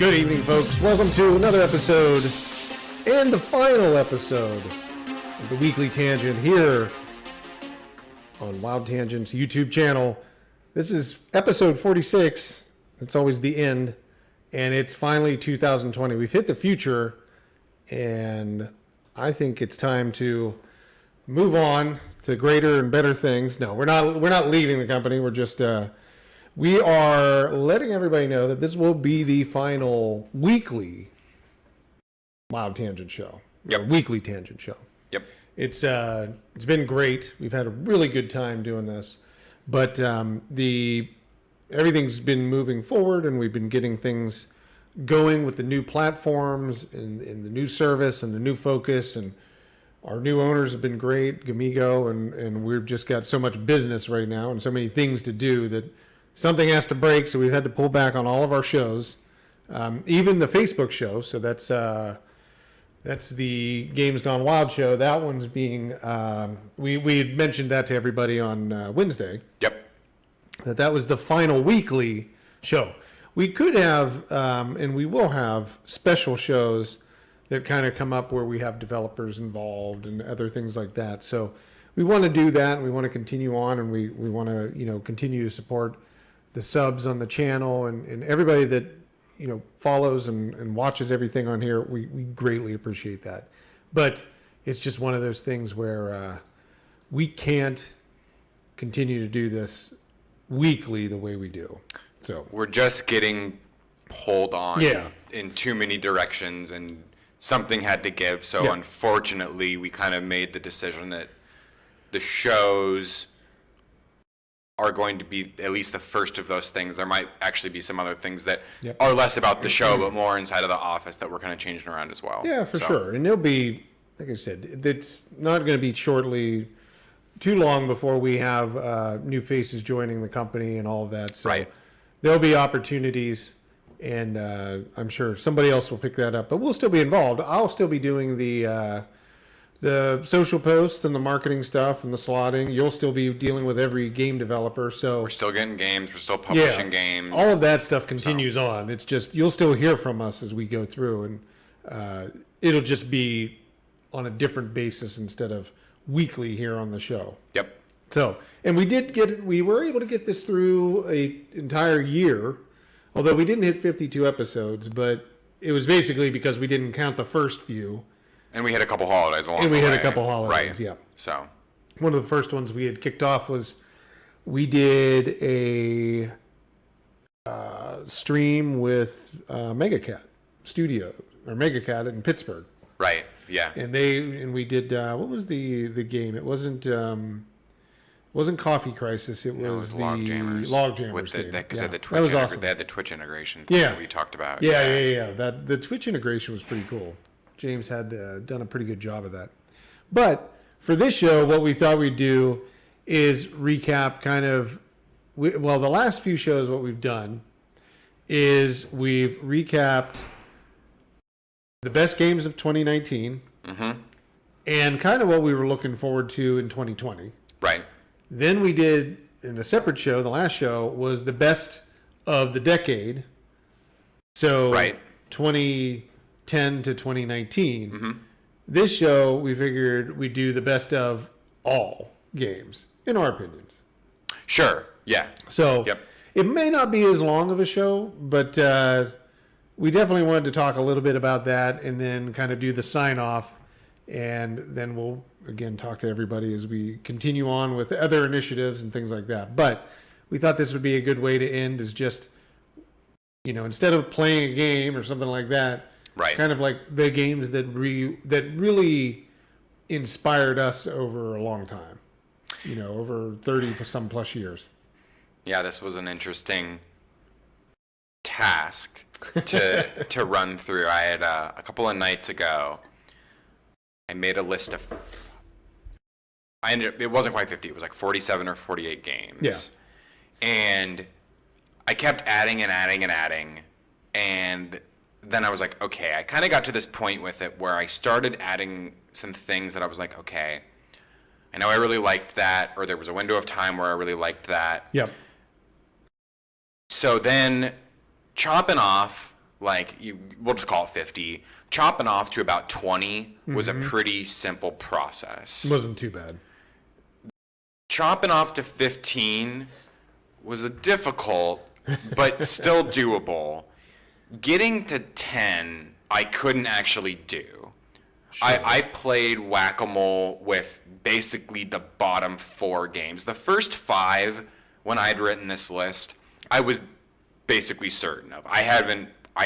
Good evening, folks. Welcome to another episode and the final episode of the Weekly Tangent here on WildTangent's YouTube channel. This is episode 46. It's always the end, and it's finally 2020. We've hit the future, and I think it's time to move on to greater and better things. No, we're not leaving the company. We're just we are letting everybody know that this will be the final weekly Wild Tangent show. Yep. Weekly Tangent show. Yep. It's been great. We've had a really good time doing this, but everything's been moving forward, and we've been getting things going with the new platforms and the new service and the new focus, and our new owners have been great, Gamigo, and we've just got so much business right now and so many things to do that something has to break, so we've had to pull back on all of our shows, even the Facebook show. So that's the Games Gone Wild show. That one's being we had mentioned that to everybody on Wednesday. Yep. That was the final weekly show. We could have and we will have special shows that kind of come up where we have developers involved and other things like that. So we want to do that, and we want to continue on, and we want to continue to support the subs on the channel and everybody that follows and watches everything on here. We greatly appreciate that. But it's just one of those things where we can't continue to do this weekly the way we do. So we're just getting pulled on in too many directions, and something had to give. So unfortunately, we kind of made the decision that the shows are going to be at least the first of those things. There might actually be some other things that are less about the show, but more inside of the office that we're kind of changing around as well. Yeah, for sure. And it'll be, like I said, it's not going to be shortly too long before we have new faces joining the company and all of that. So there'll be opportunities, and I'm sure somebody else will pick that up, but we'll still be involved. I'll still be doing the social posts and the marketing stuff and the slotting. You'll still be dealing with every game developer. So we're still getting games. We're still publishing games. All of that stuff continues on. It's just you'll still hear from us as we go through, and it'll just be on a different basis instead of weekly here on the show. Yep. So, and we were able to get this through an entire year, although we didn't hit 52 episodes, but it was basically because we didn't count the first few. And we had a couple holidays along the way. And we had a couple holidays, yeah. So one of the first ones we had kicked off was we did a stream with Megacat Studio, or Megacat in Pittsburgh. Right, yeah. And we did, what was the game? It wasn't Coffee Crisis. It was the Logjammers with game. Because they had the Twitch. That was awesome. They had the Twitch integration thing that we talked about. Yeah. The Twitch integration was pretty cool. James had done a pretty good job of that. But for this show, what we thought we'd do is recap the last few shows, what we've done is we've recapped the best games of 2019 and kind of what we were looking forward to in 2020. Right. Then we did, in a separate show, the last show was the best of the decade. So 2010 to 2019. This show, we figured we'd do the best of all games, in our opinions. Sure, yeah. So it may not be as long of a show, but we definitely wanted to talk a little bit about that and then kind of do the sign-off, and then we'll, again, talk to everybody as we continue on with other initiatives and things like that. But we thought this would be a good way to end, is just, instead of playing a game or something like that, kind of like the games that really inspired us over a long time, over 30 some plus years. Yeah, this was an interesting task to run through. I had a couple of nights ago, I made a list of, it wasn't quite 50, it was like 47 or 48 games. Yeah. And I kept adding and adding and adding, and then I was like, okay, I kind of got to this point with it where I started adding some things that I was like, okay, I know I really liked that, or there was a window of time where I really liked that. Yep. So then chopping off like we'll just call it 50. Chopping off to about 20 was a pretty simple process. Wasn't too bad. Chopping off to 15 was a difficult, but still doable. Getting to 10, I couldn't actually do. Sure. I played Whack-A-Mole with basically the bottom 4 games. The first 5, when I had written this list, I was basically certain of. I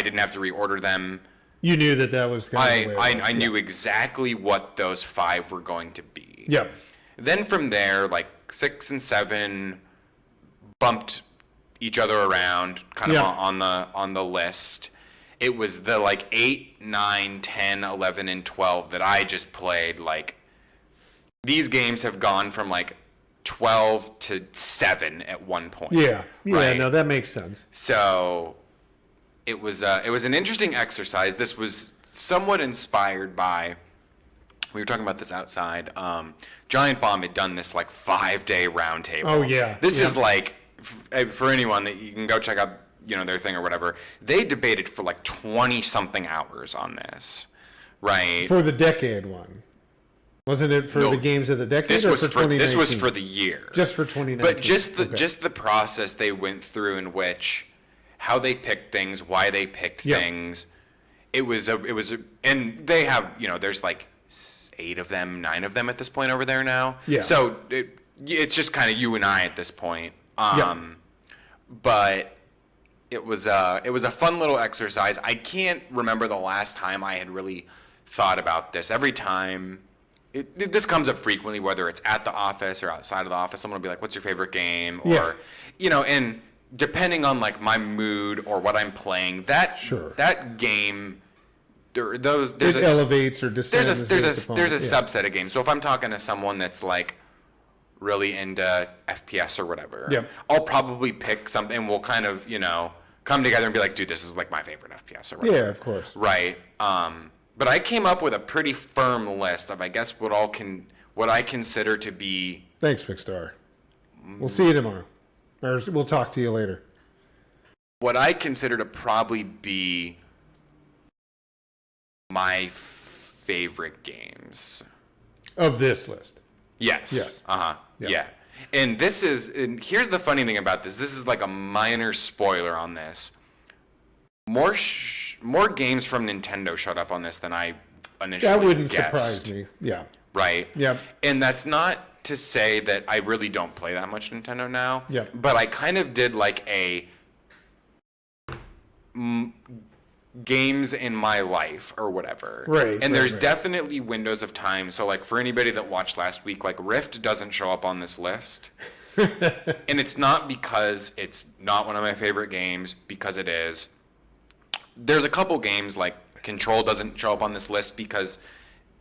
didn't have to reorder them. You knew that was kind of I knew exactly what those 5 were going to be. Yep. Then from there, like 6 and 7 bumped each other around kind of on the list. It was the like 8, 9, 10, 11, and 12 that I just played. Like, these games have gone from like 12 to 7 at one point. Yeah. Right? No, that makes sense. So it was an interesting exercise. This was somewhat inspired by, we were talking about this outside. Giant Bomb had done this like 5-day roundtable. Oh yeah. This is like, for anyone that you can go check out, their thing or whatever. They debated for like 20 something hours on this, right? For the decade one. Wasn't it for the games of the decade this or was for 2019? This was for the year. Just for 2019. But just the process they went through in which how they picked things, why they picked things. It was and they have, there's like 8 of them, 9 of them at this point over there now. Yeah. So it's just kind of you and I at this point. But it was a fun little exercise. I can't remember the last time I had really thought about this. Every time this comes up frequently, whether it's at the office or outside of the office, someone will be like, "What's your favorite game?" Or and depending on like my mood or what I'm playing, that game, there's elevates or descends. There's a subset of games. So if I'm talking to someone that's like really into FPS or whatever, I'll probably pick something and we'll kind of, come together and be like, dude, this is like my favorite FPS or whatever. Yeah, of course. Right. But I came up with a pretty firm list of, I guess, what I consider to be. Thanks, Vicstar. We'll see you tomorrow. Or we'll talk to you later. What I consider to probably be my favorite games. Of this list. Yes. Uh-huh. Yeah. And here's the funny thing about this. This is like a minor spoiler on this. More games from Nintendo showed up on this than I initially That wouldn't guessed. surprise me. Yeah. Right? Yep. And that's not to say that I really don't play that much Nintendo now. Yep. But I kind of did like a games in my life or whatever. Right. And there's definitely windows of time. So like for anybody that watched last week, like Rift doesn't show up on this list. And it's not because it's not one of my favorite games, because it is. There's a couple games like Control doesn't show up on this list because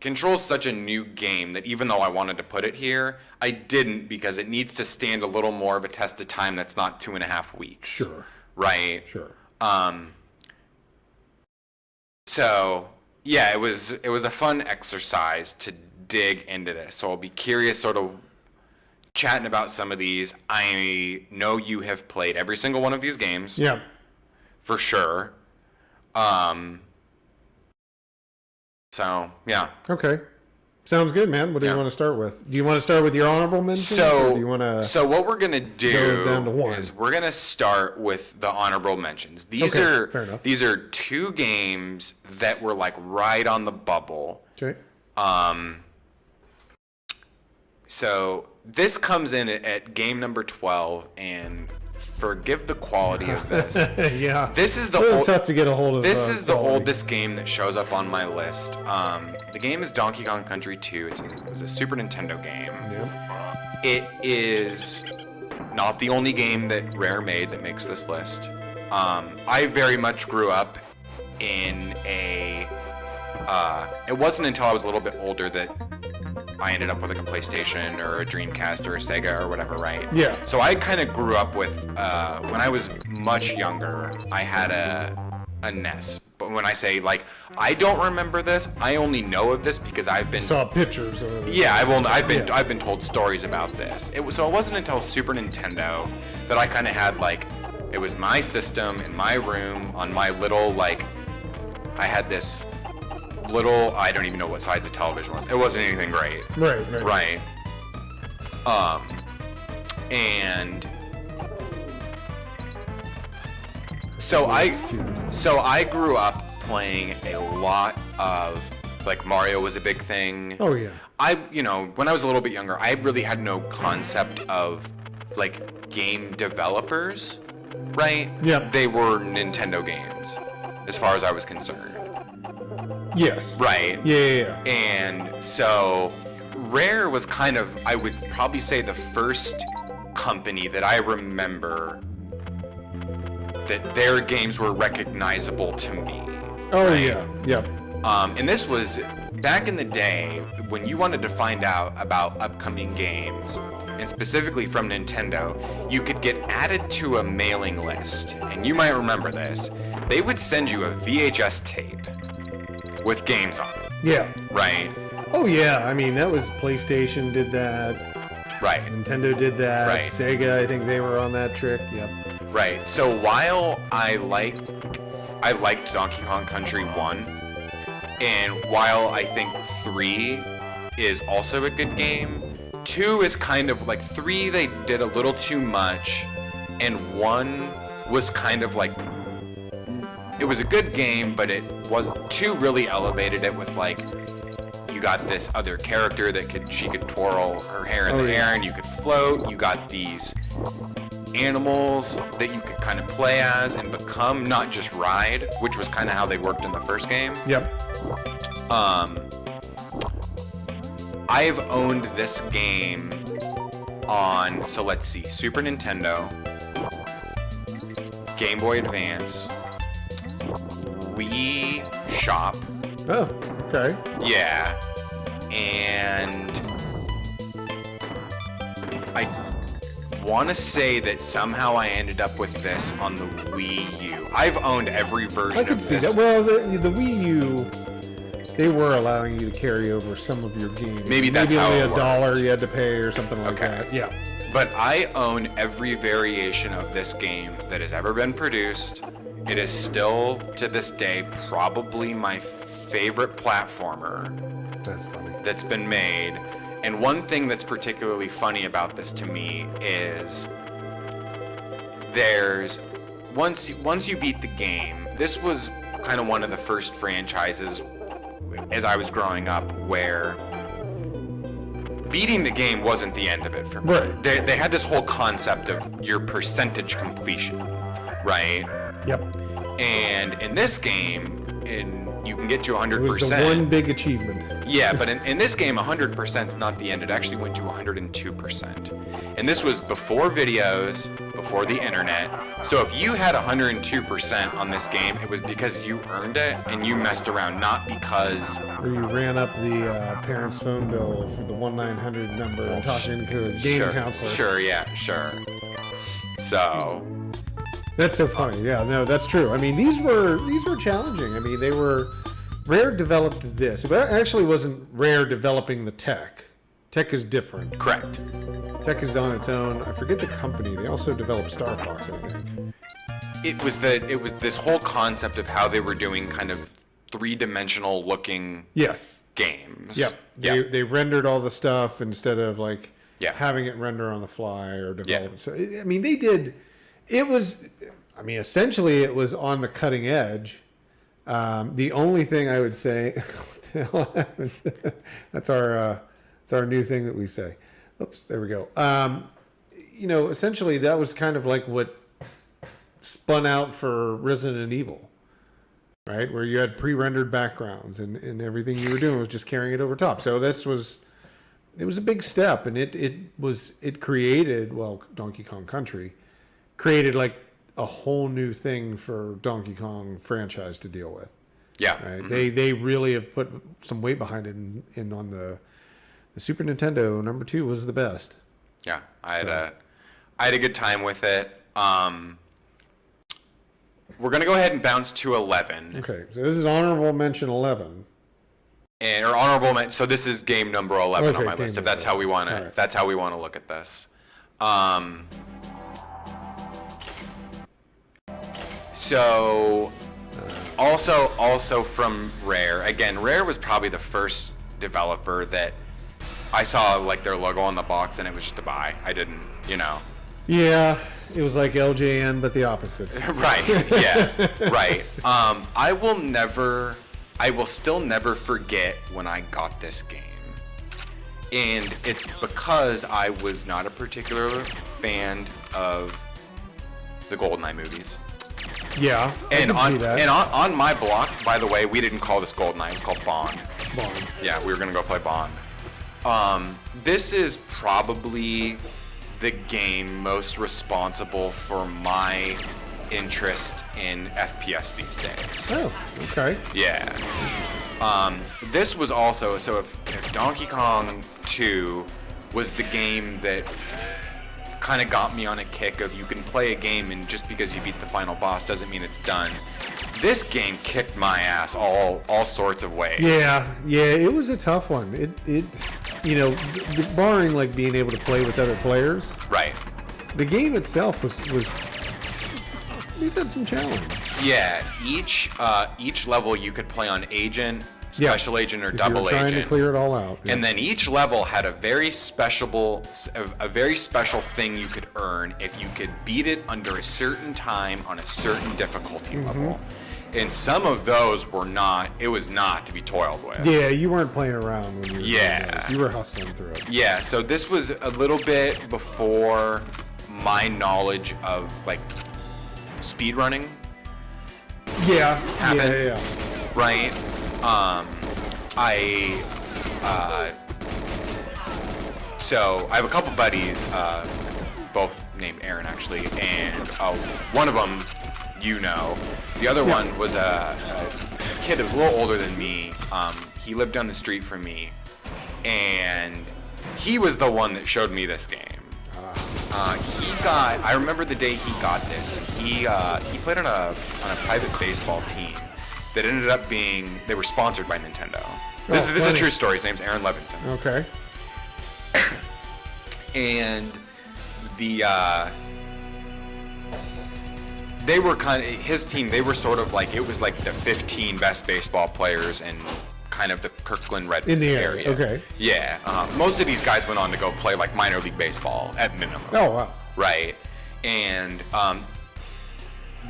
Control's such a new game that even though I wanted to put it here, I didn't, because it needs to stand a little more of a test of time that's not 2.5 weeks. Sure. Right? Sure. So yeah, it was a fun exercise to dig into this. So I'll be curious, sort of chatting about some of these. I know you have played every single one of these games. Yeah. For sure. So yeah. Okay. Sounds good, man. What do you want to start with? Do you want to start with your honorable mentions? Or do you want to? So what we're gonna do down to one? is we're gonna start with the honorable mentions. These fair enough. These are 2 games that were like right on the bubble. Okay. So this comes in at game number 12, and forgive the quality of this. Yeah. This is tough to get a hold of. This is the oldest game that shows up on my list. The game is Donkey Kong Country 2. It was a Super Nintendo game. Yeah. It is not the only game that Rare made that makes this list. I very much grew up in a. It wasn't until I was a little bit older that I ended up with like a PlayStation or a Dreamcast or a Sega or whatever, right? Yeah. So I kind of grew up with, when I was much younger, I had a NES. But when I say, like, I don't remember this, I only know of this because I've been... Saw pictures of it. Yeah, I've been told stories about this. So it wasn't until Super Nintendo that I kind of had, like, It was my system in my room on my little, like, I had this little, I don't even know what size the television was. It wasn't anything great. Right. And so I grew up playing a lot of, like, Mario was a big thing. Oh yeah. When I was a little bit younger, I really had no concept of, like, game developers, right? Yeah. They were Nintendo games, as far as I was concerned. Yes. Right? Yeah. And so Rare was kind of, I would probably say, the first company that I remember that their games were recognizable to me. Oh, right? yeah. Yep. And this was back in the day when you wanted to find out about upcoming games, and specifically from Nintendo, you could get added to a mailing list. And you might remember this. They would send you a VHS tape with games on it. Yeah. Right? Oh, yeah. I mean, that was PlayStation did that. Right. Nintendo did that. Right. Sega, I think they were on that trick. Yep. Right. So while I liked Donkey Kong Country 1, and while I think 3 is also a good game, 2 is kind of like 3 they did a little too much, and 1 was kind of like, it was a good game, but it was 2 really elevated it with, like, you got this other character that she could twirl her hair in the air and you could float. You got these animals that you could kind of play as and become, not just ride, which was kind of how they worked in the first game. Yep. I've owned this game on, so let's see, Super Nintendo, Game Boy Advance, Wii Shop. Oh, okay. Yeah. And I want to say that somehow I ended up with this on the Wii U. I've owned every version I could of see this. that. Well, the Wii U, they were allowing you to carry over some of your games. Maybe that's how only it $1 you had to pay or something like that. Yeah. But I own every variation of this game that has ever been produced. It is still, to this day, probably my favorite platformer. That's funny. That's been made. And one thing that's particularly funny about this to me is there's once you beat the game, this was kind of one of the first franchises as I was growing up where beating the game wasn't the end of it for me. Right. They had this whole concept of your percentage completion, right? Yep. And in this game, you can get to 100%. It was the one big achievement. Yeah, but in this game, 100% is not the end. It actually went to 102%. And this was before videos, before the internet. So if you had 102% on this game, it was because you earned it and you messed around, not because... Or you ran up the parents' phone bill for the 1-900 number and talking to a game counselor. Sure. So... That's so funny. Yeah, no, that's true. I mean, these were challenging. I mean, they were... Rare developed this. It actually wasn't Rare developing the tech. Tech is different. Correct. Tech is on its own. I forget the company. They also developed Star Fox, I think. It was this whole concept of how they were doing kind of three-dimensional looking games. Yep. They rendered all the stuff instead of like having it render on the fly or develop. Yeah. So I mean, they did. It was. I mean, essentially, it was on the cutting edge. The only thing I would say, that's our new thing that we say. Oops, there we go. Essentially that was kind of like what spun out for Resident Evil, right? Where you had pre-rendered backgrounds and everything you were doing was just carrying it over top. So it was a big step, and it created, Donkey Kong Country created like a whole new thing for Donkey Kong franchise to deal with. Yeah. Right. Mm-hmm. They really have put some weight behind it, and on the Super Nintendo, number 2 was the best. Yeah. I had a good time with it. We're going to go ahead and bounce to 11. Okay. So this is honorable mention 11. So this is game number 11 on my list, if that's how we want to, if that's how we want to look at this. So, also from Rare. Again, Rare was probably the first developer that I saw like their logo on the box and it was just a buy. I didn't, Yeah, it was like LJN, but the opposite. Right. Yeah. Right. I will still never forget when I got this game. And it's because I was not a particular fan of the GoldenEye movies. Yeah. And on my block, by the way, we didn't call this GoldenEye, it was called Bond. Bond. Yeah, we were gonna go play Bond. This is probably the game most responsible for my interest in FPS these days. Oh, okay. Yeah. This was also, so if Donkey Kong 2 was the game that kind of got me on a kick of you can play a game and just because you beat the final boss doesn't mean it's done. This game kicked my ass all sorts of ways. Yeah, it was a tough one. It barring like being able to play with other players. Right. The game itself was it had some challenge. Yeah, each level you could play on agent, special agent, or double agent. Trying to clear it all out. And then each level had a very special thing you could earn if you could beat it under a certain time on a certain difficulty level. And some of those it was not to be toiled with. Yeah, you weren't playing around when you were doing those. You were hustling through it. Yeah, so this was a little bit before my knowledge of like speedrunning. Yeah. Happened. Yeah. Right? So I have a couple buddies, both named Aaron actually, and one of them, the other one was a kid that was a little older than me. He lived down the street from me, and he was the one that showed me this game. I remember the day he got this. He played on a private baseball team that ended up they were sponsored by Nintendo. This is a true story. His name's Aaron Levinson. Okay. And they were his team, they were sort of like, it was like the 15 best baseball players in kind of the Kirkland Red in the area. Okay. Yeah. Most of these guys went on to go play like minor league baseball at minimum. Oh, wow. Right. And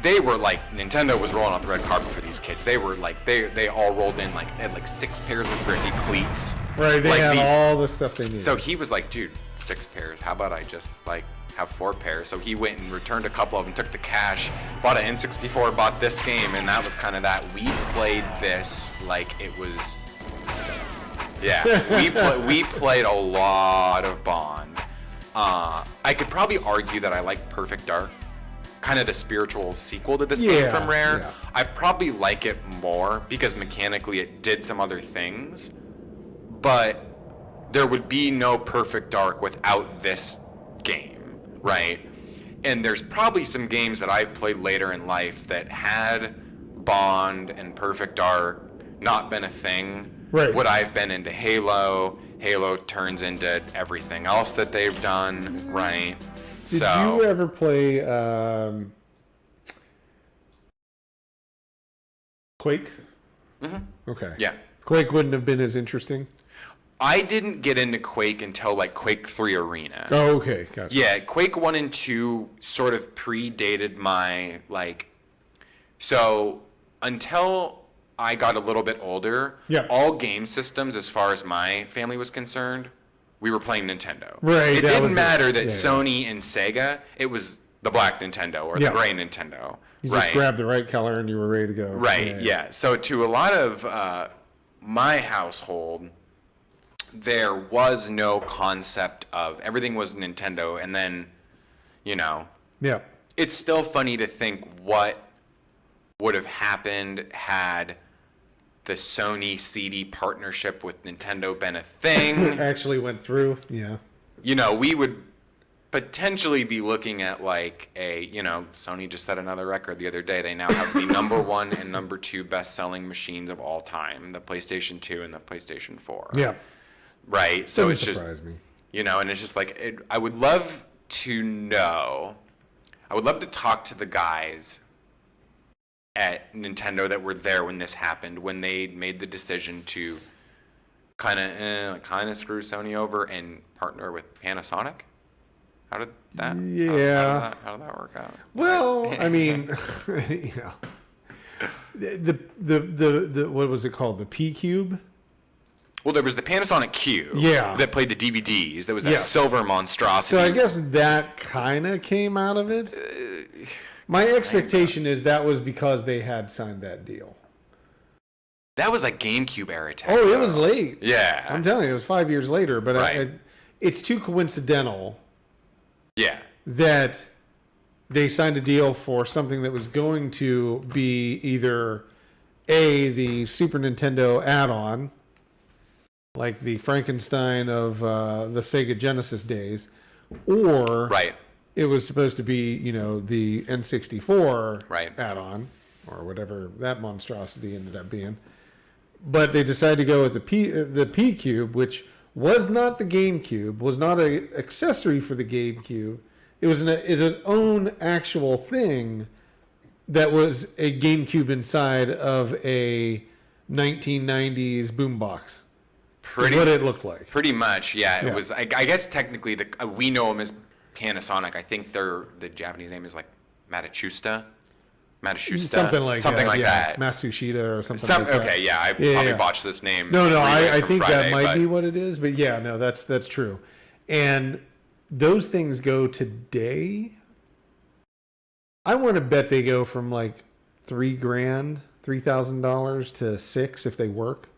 they were like, Nintendo was rolling out the red carpet for these kids. They were like, they all rolled in like, had like 6 pairs of Ricky cleats. Right, they had all the stuff they needed. So he was like, dude, 6 pairs. How about I just like have 4 pairs? So he went and returned a couple of them, took the cash, bought an N64, bought this game, and that was kind of that. We played this like it was, we played a lot of Bond. I could probably argue that I like Perfect Dark, kind of the spiritual sequel to this game from Rare. Yeah. I probably like it more because mechanically it did some other things, but there would be no Perfect Dark without this game, right? And there's probably some games that I've played later in life that had Bond and Perfect Dark not been a thing. Right. Would I have been into Halo? Halo turns into everything else that they've done, right? Did you ever play Quake? Mm-hmm. Okay. Yeah. Quake wouldn't have been as interesting? I didn't get into Quake until like Quake 3 Arena. Oh, okay. Gotcha. Yeah, Quake 1 and 2 sort of predated my so until I got a little bit older, all game systems as far as my family was concerned, we were playing Nintendo. Right. It didn't matter that Sony and Sega, it was the black Nintendo or the gray Nintendo. You just grabbed the right color and you were ready to go. Right, yeah. So to a lot of my household, there was no concept of, everything was Nintendo, and then, it's still funny to think what would have happened had the Sony CD partnership with Nintendo been a thing. Actually went through, yeah. We would potentially be looking at like Sony just set another record the other day. They now have the #1 and #2 best-selling machines of all time, the PlayStation 2 and the PlayStation 4. Yeah. Right? So it's just, me. And it's just like, I would love to talk to the guys at Nintendo that were there when this happened, when they made the decision to kind of screw Sony over and partner with Panasonic? How did that? Yeah. How did that work out? Well, I mean, yeah. The what was it called? The P Cube. Well, there was the Panasonic Cube. Yeah. That played the DVDs. There was that silver monstrosity. So I guess that kind of came out of it. My expectation is that was because they had signed that deal. That was like GameCube era tech. Oh, it was late. Yeah. I'm telling you, it was 5 years later. But Right. it's too coincidental. Yeah. That they signed a deal for something that was going to be either the Super Nintendo add-on, like the Frankenstein of the Sega Genesis days, or Right. it was supposed to be, the N64 Right. add-on, or whatever that monstrosity ended up being. But they decided to go with the P Cube, which was not the GameCube, was not an accessory for the GameCube. It was its own actual thing that was a GameCube inside of a 1990s boombox. Pretty what it looked like. Pretty much, yeah. It was. I guess technically, we know them as Panasonic. I think the Japanese name is like Matachusta. Something like that. Matsushita or something like that. Okay, yeah. I probably botched this name. No, I think Friday, that might be what it is. But yeah, no, that's true. And those things go today. I want to bet they go from like $3,000, $3,000 to $6,000 if they work.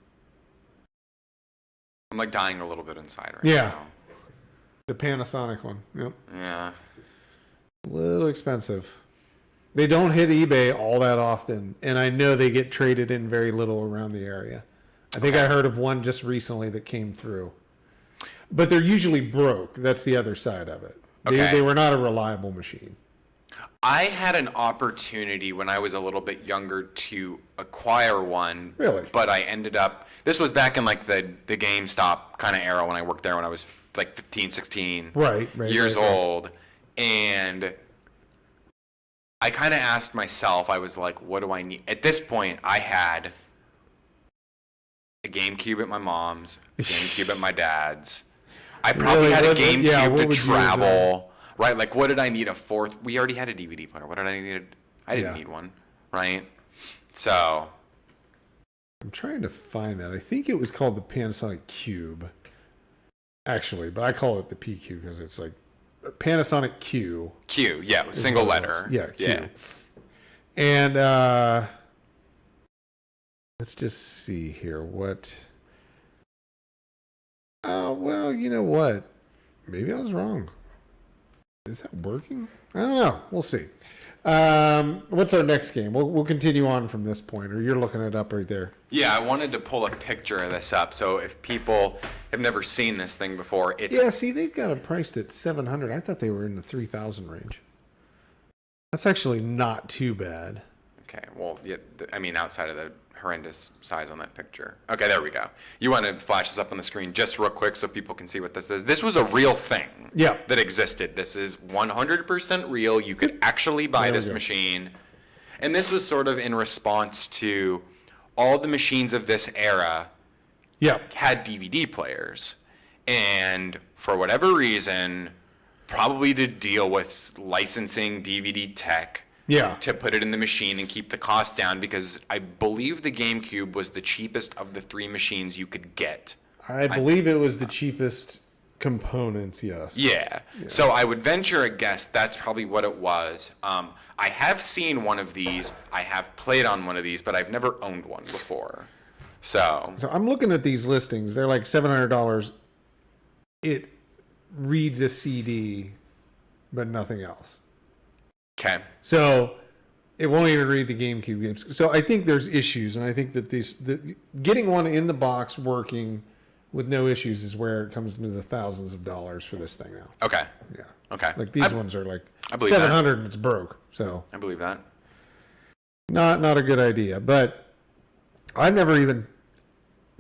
I'm like dying a little bit inside right now. The Panasonic one. Yep. Yeah. A little expensive. They don't hit eBay all that often, and I know they get traded in very little around the area. I think I heard of one just recently that came through. But they're usually broke. That's the other side of it. They were not a reliable machine. I had an opportunity when I was a little bit younger to acquire one. Really? But I ended up, this was back in like the GameStop kind of era when I worked there when I was like 15, 16 years old. And I kind of asked myself, I was like, what do I need? At this point, I had a GameCube at my mom's, a GameCube at my dad's. I probably had a GameCube to travel, right? Like, what did I need a fourth? We already had a DVD player. What did I need? I didn't need one, right? So I'm trying to find that. I think it was called the Panasonic Cube, actually, but I call it the P Cube because it's like Panasonic Q. Q, yeah, single letter. Yeah, Q. Yeah. And let's just see here. What? Oh, well, you know what? Maybe I was wrong. Is that working? I don't know. We'll see. What's our next game? We'll continue on from this point, or you're looking it up right there. Yeah, I wanted to pull a picture of this up, so if people have never seen this thing before, it's... Yeah, see, they've got it priced at $700. I thought they were in the $3,000 range. That's actually not too bad. Okay, well, yeah, I mean, outside of the horrendous size on that picture. Okay, there we go. You want to flash this up on the screen just real quick so people can see what this is. This was a real thing that existed. This is 100% real. You could actually buy this machine. And this was sort of in response to all the machines of this era had DVD players. And for whatever reason, probably to deal with licensing DVD tech, to put it in the machine and keep the cost down, because I believe the GameCube was the cheapest of the three machines you could get. I believe it was the cheapest component, yes. Yeah. So I would venture a guess that's probably what it was. I have seen one of these. I have played on one of these, but I've never owned one before. So I'm looking at these listings. They're like $700. It reads a CD, but nothing else. Okay. So it won't even read the GameCube games. So I think there's issues, and I think that getting one in the box working with no issues is where it comes into the thousands of dollars for this thing now. Okay. Yeah. Okay. Like these ones are like $700 and it's broke. So I believe that. Not a good idea, but I've never even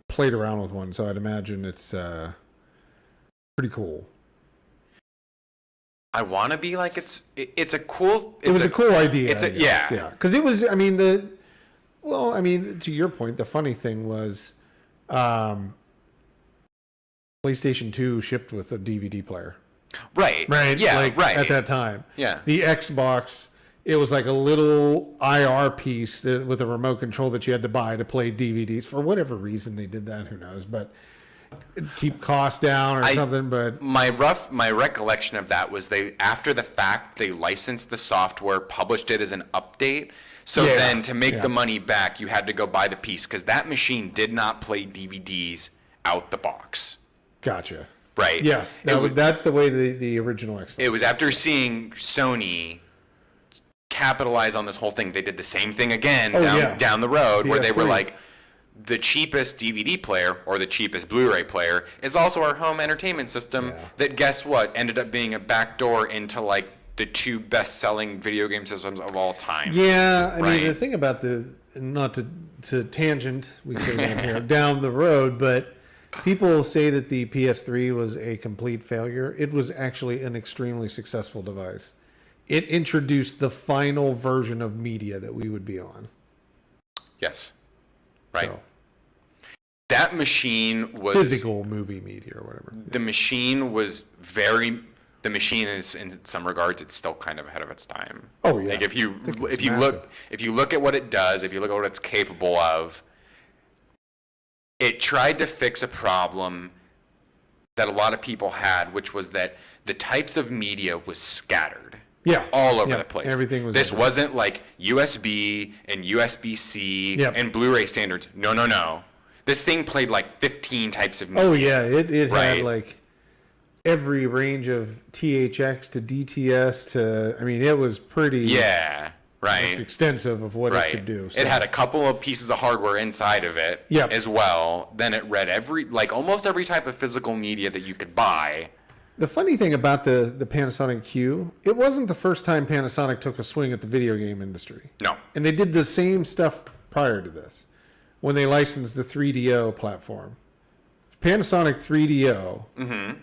played around with one, so I'd imagine it's pretty cool. I want to be like it's a cool. It was a cool idea. It's yeah. Because it was. I mean to your point, the funny thing was, PlayStation 2 shipped with a DVD player. Right. Yeah. Right. At that time. Yeah. The Xbox, it was like a little IR piece with a remote control that you had to buy to play DVDs. For whatever reason they did that, who knows? But keep costs down or something. But my recollection of that was after the fact they licensed the software, published it as an update. So then to make the money back, you had to go buy the piece because that machine did not play DVDs out the box. Gotcha. Right. Yes, that's the way the original Xbox. It was after seeing Sony capitalize on this whole thing. They did the same thing again down the road where they were like, the cheapest DVD player or the cheapest Blu-ray player is also our home entertainment system that, guess what, ended up being a backdoor into like the 2 best-selling video game systems of all time. Yeah, I mean, the thing about not to tangent, we say that here, down the road, but people say that the PS3 was a complete failure. It was actually an extremely successful device. It introduced the final version of media that we would be on. Yes. Right. So, that machine was... physical movie media or whatever. The machine was very... The machine is, in some regards, it's still kind of ahead of its time. Oh, yeah. Like if you look at what it does, if you look at what it's capable of, it tried to fix a problem that a lot of people had, which was that the types of media was scattered. Yeah. All over the place. Everything was. This wasn't like USB and USB-C and Blu-ray standards. No. This thing played like 15 types of media. Oh, yeah. It had like every range of THX to DTS to, I mean, it was pretty extensive of what it could do. So. It had a couple of pieces of hardware inside of it as well. Then it read almost every type of physical media that you could buy. The funny thing about the Panasonic Q, it wasn't the first time Panasonic took a swing at the video game industry. No. And they did the same stuff prior to this when they licensed the 3DO platform. Panasonic 3DO,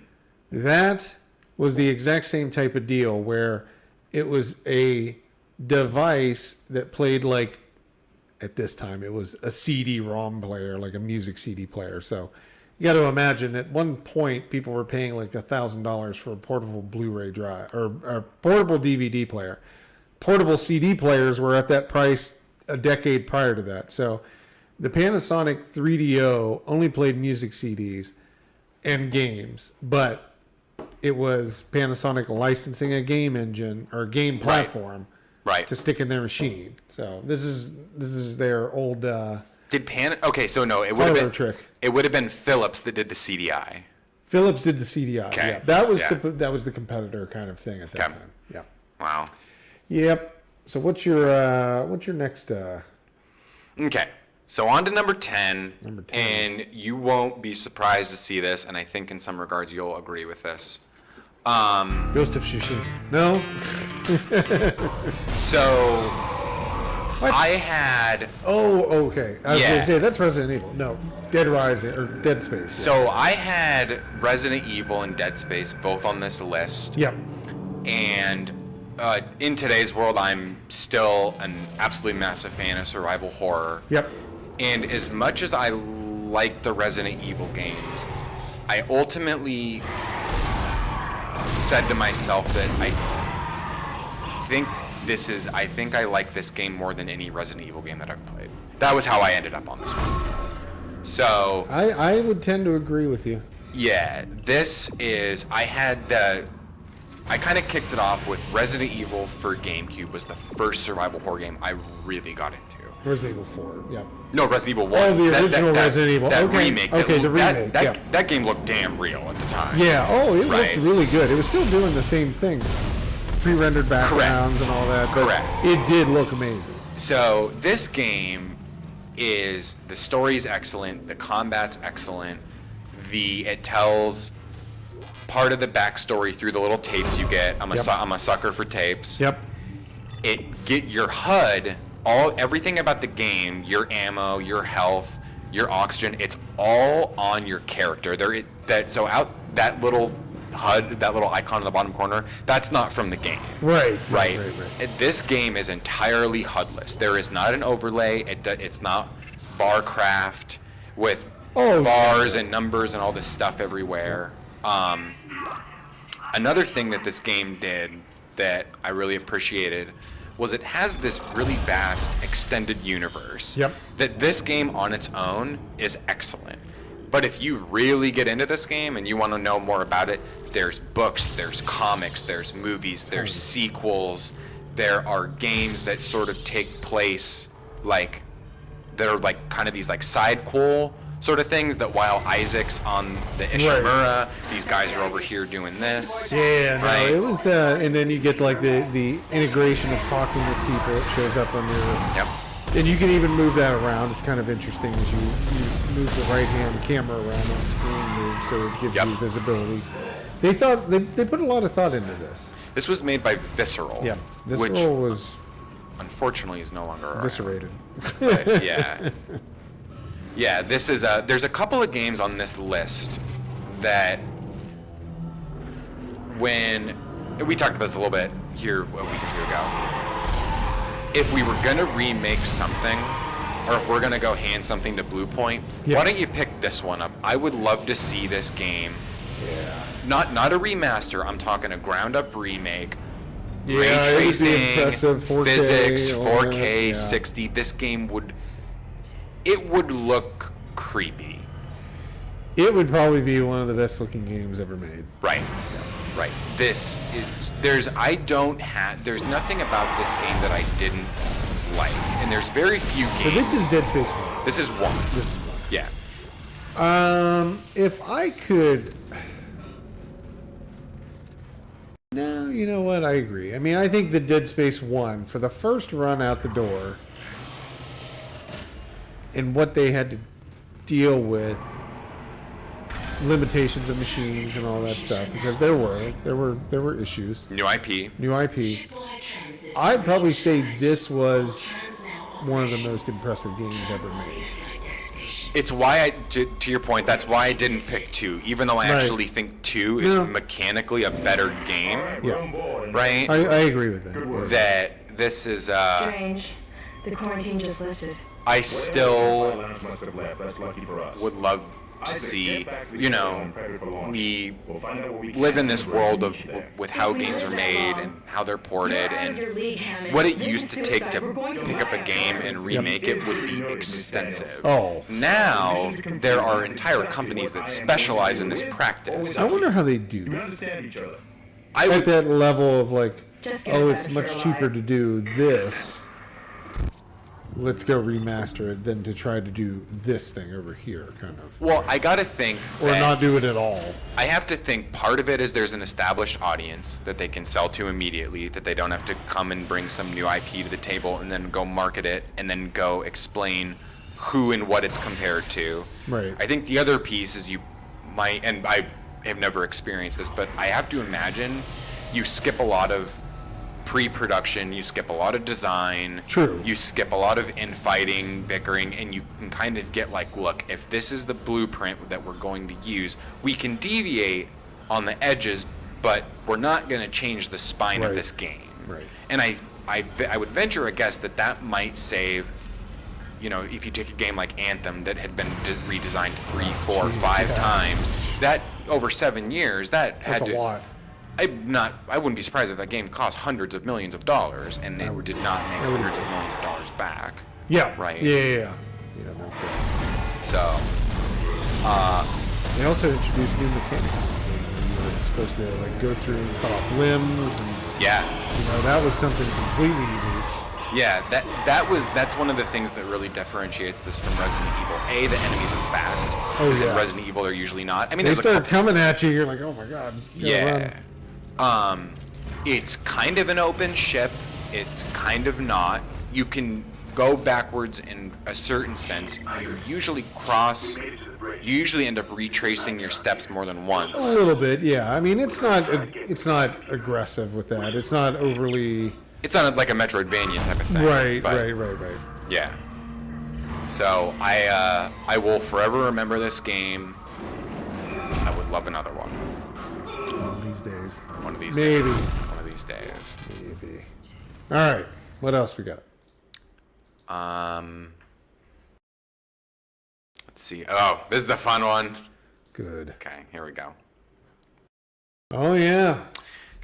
that was the exact same type of deal where it was a device that played like, at this time, it was a CD-ROM player, like a music CD player. So you got to imagine at one point people were paying like $1,000 for a portable Blu-ray drive or a portable DVD player. Portable CD players were at that price a decade prior to that. So the Panasonic 3DO only played music CDs and games, but it was Panasonic licensing a game engine or a game platform to stick in their machine. So this is their old. Okay, so no, it would have been trick. It would have been Philips that did the CDI. Philips did the CDI. Okay. Yeah. That was the competitor kind of thing at that time. Yeah. Wow. Yep. So what's your next? Okay. So on to number 10. Number 10. And you won't be surprised to see this, and I think in some regards you'll agree with this. Ghost of Tsushima. No. So. What? I had... Oh, okay. I was going to say, that's Resident Evil. No, Dead Rising, or Dead Space. Yeah. So I had Resident Evil and Dead Space both on this list. Yep. And in today's world, I'm still an absolutely massive fan of survival horror. Yep. And as much as I like the Resident Evil games, I ultimately said to myself that I think I like this game more than any Resident Evil game that I've played. That was how I ended up on this one. So I would tend to agree with you. Yeah, I kind of kicked it off with Resident Evil for GameCube was the first survival horror game I really got into. Resident Evil 4, yeah. No, Resident Evil 1. Oh, the original Resident Evil. That remake. Okay, the remake, that game looked damn real at the time. Yeah, it looked really good. It was still doing the same thing. Pre-rendered backgrounds and all that. But it did look amazing. So this game the story's excellent, the combat's excellent, it tells part of the backstory through the little tapes you get. I'm a sucker for tapes. Yep. Your HUD, everything about the game, your ammo, your health, your oxygen, it's all on your character. That little HUD, that little icon in the bottom corner, that's not from the game. Right. This game is entirely HUDless. There is not an overlay. It's not Barcraft with bars and numbers and all this stuff everywhere. Another thing that this game did that I really appreciated was it has this really vast extended universe. Yep. That this game on its own is excellent. But if you really get into this game and you want to know more about it, there's books, there's comics, there's movies, there's sequels, there are games that sort of take place like that are like kind of these like side quel sort of things, that while Isaac's on the Ishimura, these guys are over here doing this. Yeah, no, right? It was, and then you get like the integration of talking with people. It shows up on your. Yep. And you can even move that around. It's kind of interesting as you move the right-hand camera around and the screen moves, so it gives you visibility. They thought they put a lot of thought into this. This was made by Visceral. Yeah, Visceral which was unfortunately is no longer around. Eviscerated. Yeah. Yeah, this is there's a couple of games on this list that when we talked about this a little bit here a week or two ago. If we were gonna remake something, or if we're gonna go hand something to Blue Point, why don't you pick this one up? I would love to see this game. Yeah. Not a remaster. I'm talking a ground up remake. Yeah, Ray tracing, 4K, physics, 4K, 60. This game would look creepy. It would probably be one of the best looking games ever made. Right. Right. There's nothing about this game that I didn't like. And there's very few games. So this is Dead Space 1. This is one. Yeah. If I could. No, you know what? I agree. I mean, I think the Dead Space 1, for the first run out the door, and what they had to deal with, limitations of machines and all that stuff, because there were issues. New IP. I'd probably say this was one of the most impressive games ever made. It's why to your point, that's why I didn't pick 2, even though I actually think 2 is mechanically a better game. Yeah. Right? I agree with that. Yeah. That this is Strange. The quarantine just lifted. I still would love to see, we live in this world with how games are made and how they're ported, and what it used to take to pick up a game and remake it would be extensive. Oh. Now, there are entire companies that specialize in this practice. I wonder how they do that. At that level of like, it's much cheaper to do this. Let's go remaster it than to try to do this thing over here, kind of. Well, I gotta think. Or not do it at all. I have to think part of it is there's an established audience that they can sell to immediately, that they don't have to come and bring some new IP to the table and then go market it and then go explain who and what it's compared to. Right. I think the other piece is you might, and I have never experienced this, but I have to imagine you skip a lot of pre-production, you skip a lot of design. True. You skip a lot of infighting, bickering, and you can kind of get like, look, if this is the blueprint that we're going to use, we can deviate on the edges, but we're not going to change the spine of this game. Right. And I would venture a guess that might save, if you take a game like Anthem that had been redesigned 3, 4, 5 times, that over 7 years, that's a lot. I wouldn't be surprised if that game cost hundreds of millions of dollars and it did not make hundreds of millions of dollars back. Yeah. Right. Yeah, no kidding. So, they also introduced new mechanics. You were supposed to like go through and cut off limbs, and that was something completely unique. Yeah, that's one of the things that really differentiates this from Resident Evil. The enemies are fast. Because in Resident Evil, they're usually not. I mean, they start coming at you. You're like, oh my god. Yeah. It's kind of an open ship. It's kind of not. You can go backwards in a certain sense. You usually end up retracing your steps more than once. A little bit, yeah. I mean, it's not aggressive with that. It's not overly. It's not like a Metroidvania type of thing. Right. Yeah. So I will forever remember this game. I would love another one. days. One of these Maybe. days. One of these days. Maybe. All right. What else we got? Let's see. Oh, this is a fun one. Good. Okay, here we go. Oh, yeah.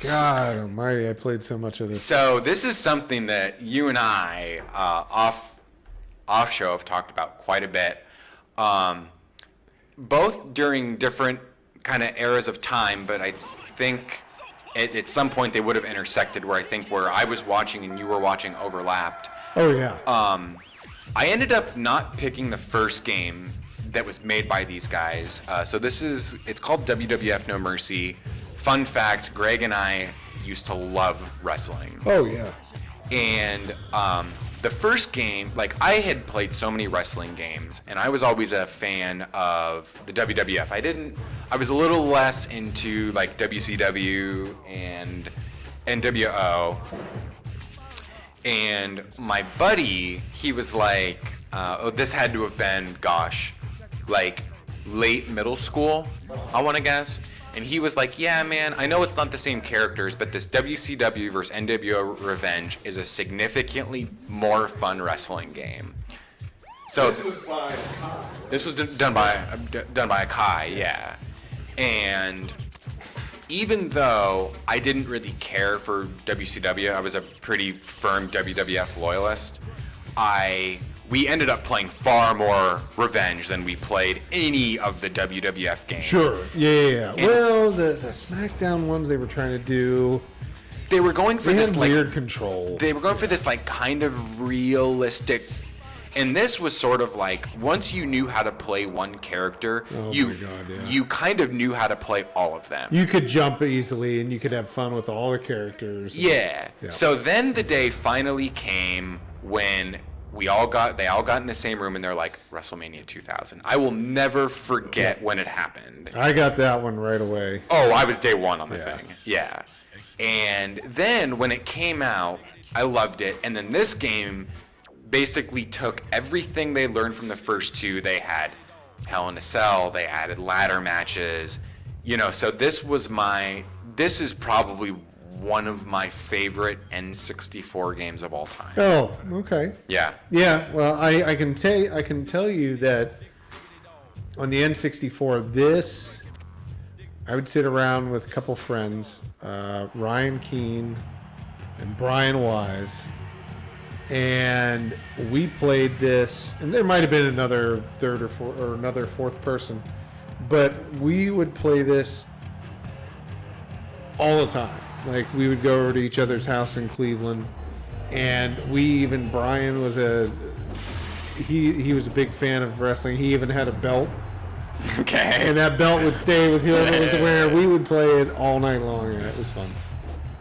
God almighty, I played so much of this. So this is something that you and I, off show, have talked about quite a bit. Both during different kind of eras of time, but I think at some point they would have intersected where I was watching and you were watching overlapped. Oh, yeah. I ended up not picking the first game that was made by these guys. So it's called WWF No Mercy. Fun fact, Greg and I used to love wrestling. Oh, yeah. And the first game, like, I had played so many wrestling games, and I was always a fan of the WWF. I was a little less into, like, WCW and NWO. And my buddy, he was like, this had to have been, like, late middle school, I want to guess. And he was like, yeah, man, I know it's not the same characters, but this WCW versus NWO Revenge is a significantly more fun wrestling game. So This was by Kai. this was done by a Kai, yeah. And even though I didn't really care for WCW, I was a pretty firm WWF loyalist. We ended up playing far more Revenge than we played any of the WWF games. Sure. Yeah. Well, the SmackDown ones they were trying to do, They were going for they this had like weird control. they were going for this like kind of realistic, and this was sort of like once you knew how to play one character, Oh you my God, yeah. you kind of knew how to play all of them. You could jump easily, and you could have fun with all the characters. Yeah. Yeah. So then the day finally came when they all got in the same room and they're like, WrestleMania 2000. I will never forget when it happened. I got that one right away. Oh, I was day one on the Yeah. thing. Yeah. And then when it came out, I loved it. And then this game basically took everything they learned from the first two. They had Hell in a Cell, they added ladder matches. So this is probably one of my favorite N64 games of all time. Oh, okay. Yeah. Yeah. Well, I can tell you that on the N64, I would sit around with a couple friends, Ryan Keene and Brian Wise, and we played this. And there might have been another third or another fourth person, but we would play this all the time. Like, we would go over to each other's house in Cleveland, and Brian was he was a big fan of wrestling. He even had a belt, Okay. and that belt would stay with whoever was the winner. We would play it all night long, and it was fun.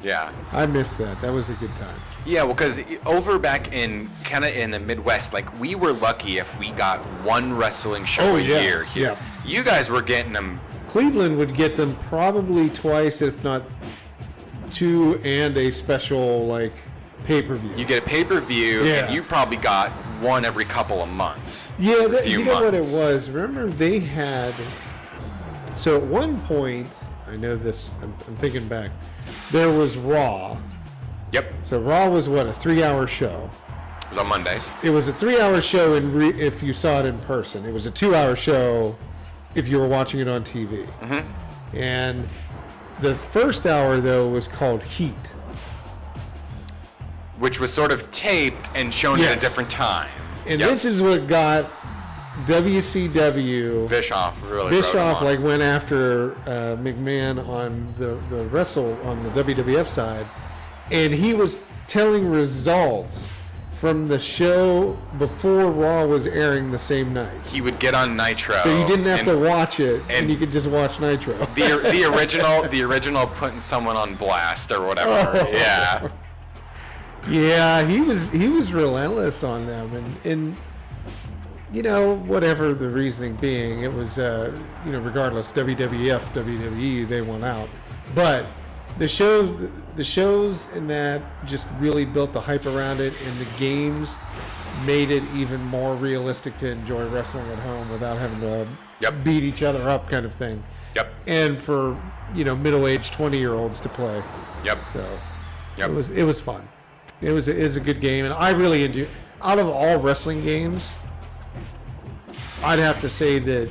Yeah. I missed that. That was a good time. Yeah, well, because over back in kind of in the Midwest, like, we were lucky if we got one wrestling show a year here. Yeah. You guys were getting them. Cleveland would get them probably twice, if not two, and a special, like, pay-per-view. You get a pay-per-view, Yeah. and you probably got one every couple of months. Yeah, a few you know what it months. was? Remember, they had... So at one point, I know this, I'm thinking back, there was Raw. Yep. So Raw was, what, a 3-hour show? It was on Mondays. It was a 3-hour show if you saw it in person. It was a 2-hour show if you were watching it on TV. Mm-hmm. And the first hour, though, was called Heat. Which was sort of taped and shown at a Yes. different time. And Yep. this is what got WCW... Bischoff really Bischoff wrote him on. went after McMahon on the on the WWF side, and he was telling results from the show before Raw was airing the same night. He would get on Nitro. So you didn't have and to watch it, and and you could just watch Nitro. the original putting someone on blast or whatever. Oh. Yeah. Yeah, he was relentless on them, and whatever the reasoning being, it was regardless, WWF, WWE, they won out. But the shows in that just really built the hype around it, and the games made it even more realistic to enjoy wrestling at home without having to Yep. beat each other up, kind of thing. Yep. and for middle-aged 20-year-olds to play. Yep. So Yep. it was fun. It was a good game, and I really enjoy. Out of all wrestling games, I'd have to say that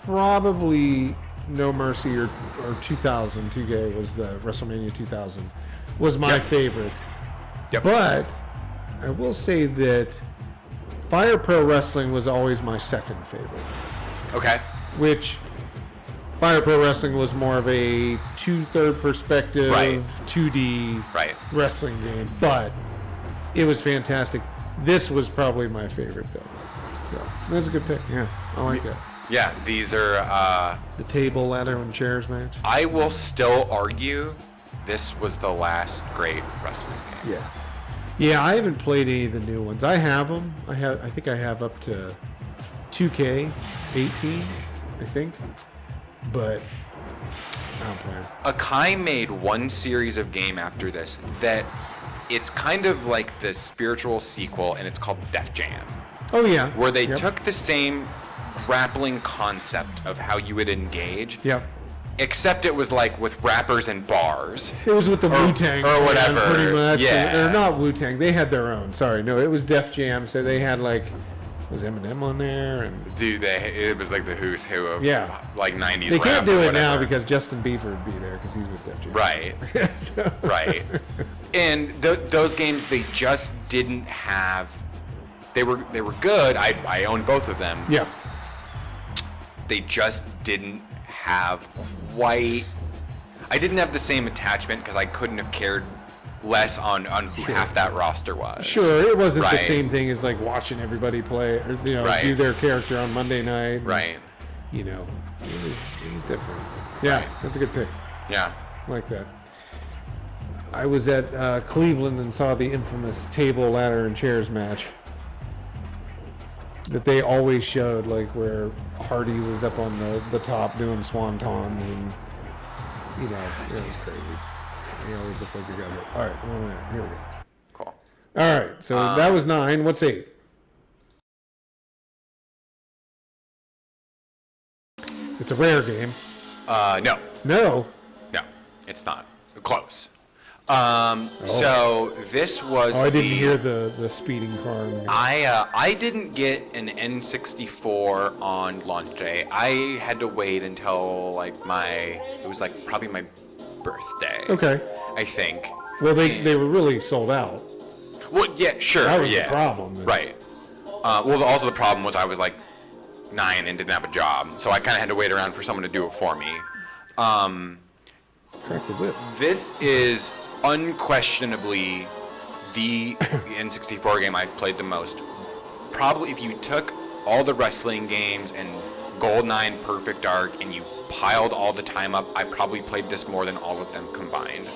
probably No Mercy or 2000 2K was the WrestleMania 2000 was my favorite. Yep. But I will say that Fire Pro Wrestling was always my second favorite. Okay. Which Fire Pro Wrestling was more of a third perspective, Right. 2D Right. wrestling game, but it was fantastic. This was probably my favorite though. So that's a good pick. Yeah, I like that. Yeah, these are. The table, ladder, and chairs match. I will still argue this was the last great wrestling game. Yeah. Yeah, I haven't played any of the new ones. I have them. I think I have up to 2K18, I think. But I don't play them. Akai made one series of game after this that it's kind of like the spiritual sequel, and it's called Def Jam, Oh yeah. where they Yep. took the same grappling concept of how you would engage, Yep. except it was like with rappers and bars. It was with the Or- Wu-Tang or band, whatever, pretty much. yeah. Or not Wu-Tang. They had their own. Sorry, no, it was Def Jam. So they had was Eminem on there, and Dude, it was like the who's who of Yeah. like 90s they rap can't or do it now whatever. because Justin Bieber would be there because he's with Def Jam. Right. So- Right. And those games, they just didn't have. They were good. I owned both of them. Yeah. They just didn't have quite. I didn't have the same attachment because I couldn't have cared less on who half that roster was. Sure, it wasn't the Right. same thing as like watching everybody play or Right. do their character on Monday night. Right. It was different. Yeah, Right. that's a good pick. Yeah. I like that. I was at Cleveland and saw the infamous table, ladder, and chairs match that they always showed, like where Hardy was up on the top doing swantons, and it was crazy. He always looked like he got hit. All right, here we go. Cool. All right, so that was 9. What's 8? It's a rare game. No. No. No. It's not. Close. So this was. Oh, I didn't hear the speeding car. I didn't get an N64 on launch day. I had to wait until it was probably my birthday. Okay. I think. Well, they were really sold out. Well, yeah, sure. That was yeah. the problem. Right. Well, also the problem was I was 9 and didn't have a job, so I kind of had to wait around for someone to do it for me. Crack the whip. This is unquestionably the N64 game I've played the most. Probably if you took all the wrestling games and GoldenEye, Perfect Dark, and you piled all the time up, I probably played this more than all of them combined.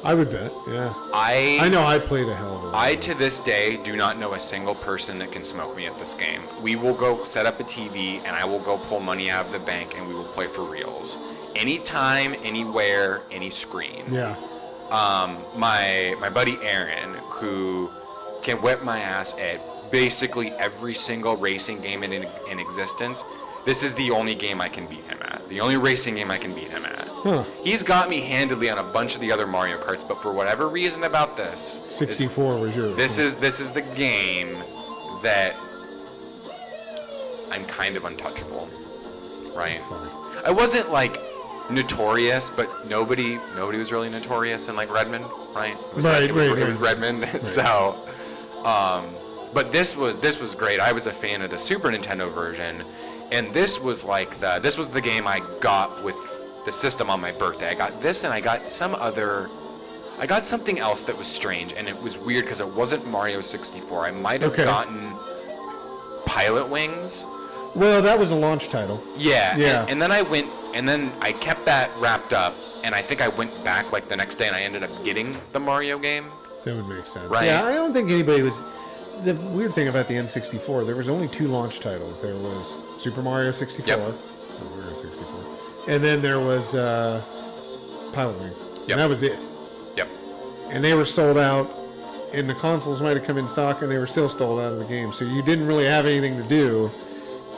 I would bet. Yeah. I know I played a hell of a lot. I, to this day, do not know a single person that can smoke me at this game. We will go set up a TV, and I will go pull money out of the bank, and we will play for reals. Anytime, anywhere, any screen. Yeah. My buddy Aaron, who can whip my ass at basically every single racing game in existence, this is the only game I can beat him at. The only racing game I can beat him at. Huh. He's got me handedly on a bunch of the other Mario Karts, but for whatever reason about this, 64 was yours. This is the game that I'm kind of untouchable, right? I wasn't notorious, but nobody was really notorious in Redmond, right? It was Right. It was Redmond, so. But this was great. I was a fan of the Super Nintendo version, and this was the game I got with the system on my birthday. I got this, and I got something else that was strange, and it was weird because it wasn't Mario 64. I might have gotten Pilot Wings. Well, that was a launch title. Yeah. Yeah. And then I kept that wrapped up, and I think I went back the next day, and I ended up getting the Mario game. That would make sense. Right. Yeah, I don't think anybody was. The weird thing about the N64, there was only 2 launch titles. There was Super Mario 64. Yep. Mario 64. And then there was Pilot Wings. Yep. And that was it. Yep. And they were sold out, and the consoles might have come in stock, and they were still sold out of the game. So you didn't really have anything to do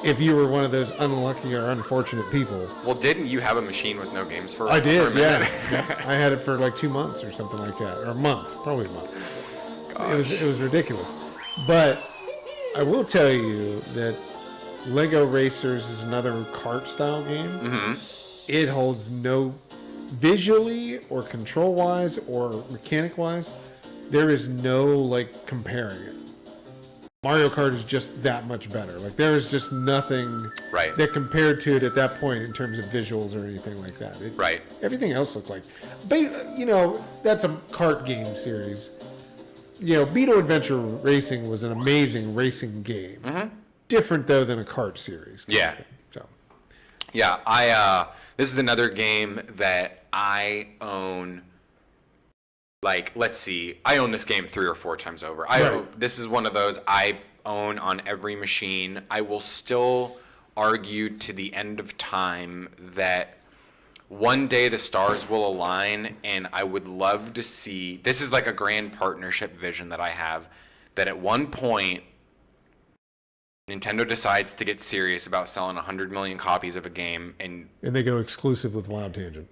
if you were one of those unlucky or unfortunate people. Well, didn't you have a machine with no games for? I for did, a minute? yeah. I had it for like 2 months or something like that, or a month, probably a month. It was ridiculous. But I will tell you that Lego Racers is another kart style game. Mm-hmm. It holds no visually or control wise or mechanic wise. There is no like comparing it. Mario Kart is just that much better. Like there is just nothing that compared to it at that point in terms of visuals or anything like that. Everything else looked like, that's a kart game series. Beetle Adventure Racing was an amazing racing game. Mm-hmm. Different though than a kart series. Yeah. So. Yeah, this is another game that I own. Like, let's see, I own this game 3 or 4 times over. This is one of those I own on every machine. I will still argue to the end of time that one day the stars will align, and I would love to see, this is like a grand partnership vision that I have, that at one point Nintendo decides to get serious about selling 100 million copies of a game, and they go exclusive with WildTangent.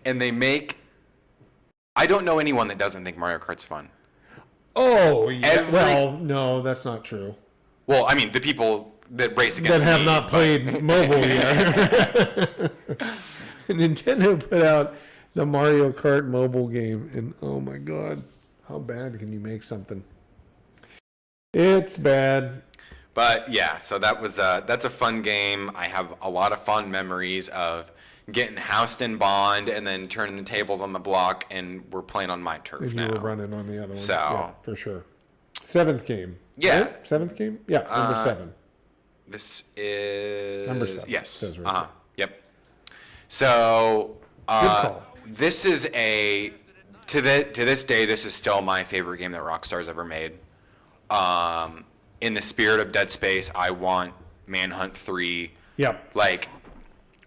And they make... I don't know anyone that doesn't think Mario Kart's fun. Oh, yeah. Well, no, that's not true. Well, I mean, the people that race against that have not played mobile yet. Nintendo put out the Mario Kart mobile game, and oh my god, how bad can you make something? It's bad. But yeah, so that's a fun game. I have a lot of fond memories of getting housed in Bond and then turning the tables on the block, and we're playing on my turf if now. You were running on the other one. So yeah, for sure. 7th game. Yeah. Right? 7th game? Yeah, number 7. This is number 7. Yes. Right. Yep. So good call. This is to this day, this is still my favorite game that Rockstar's ever made. In the spirit of Dead Space, I want Manhunt 3. Yep. Like,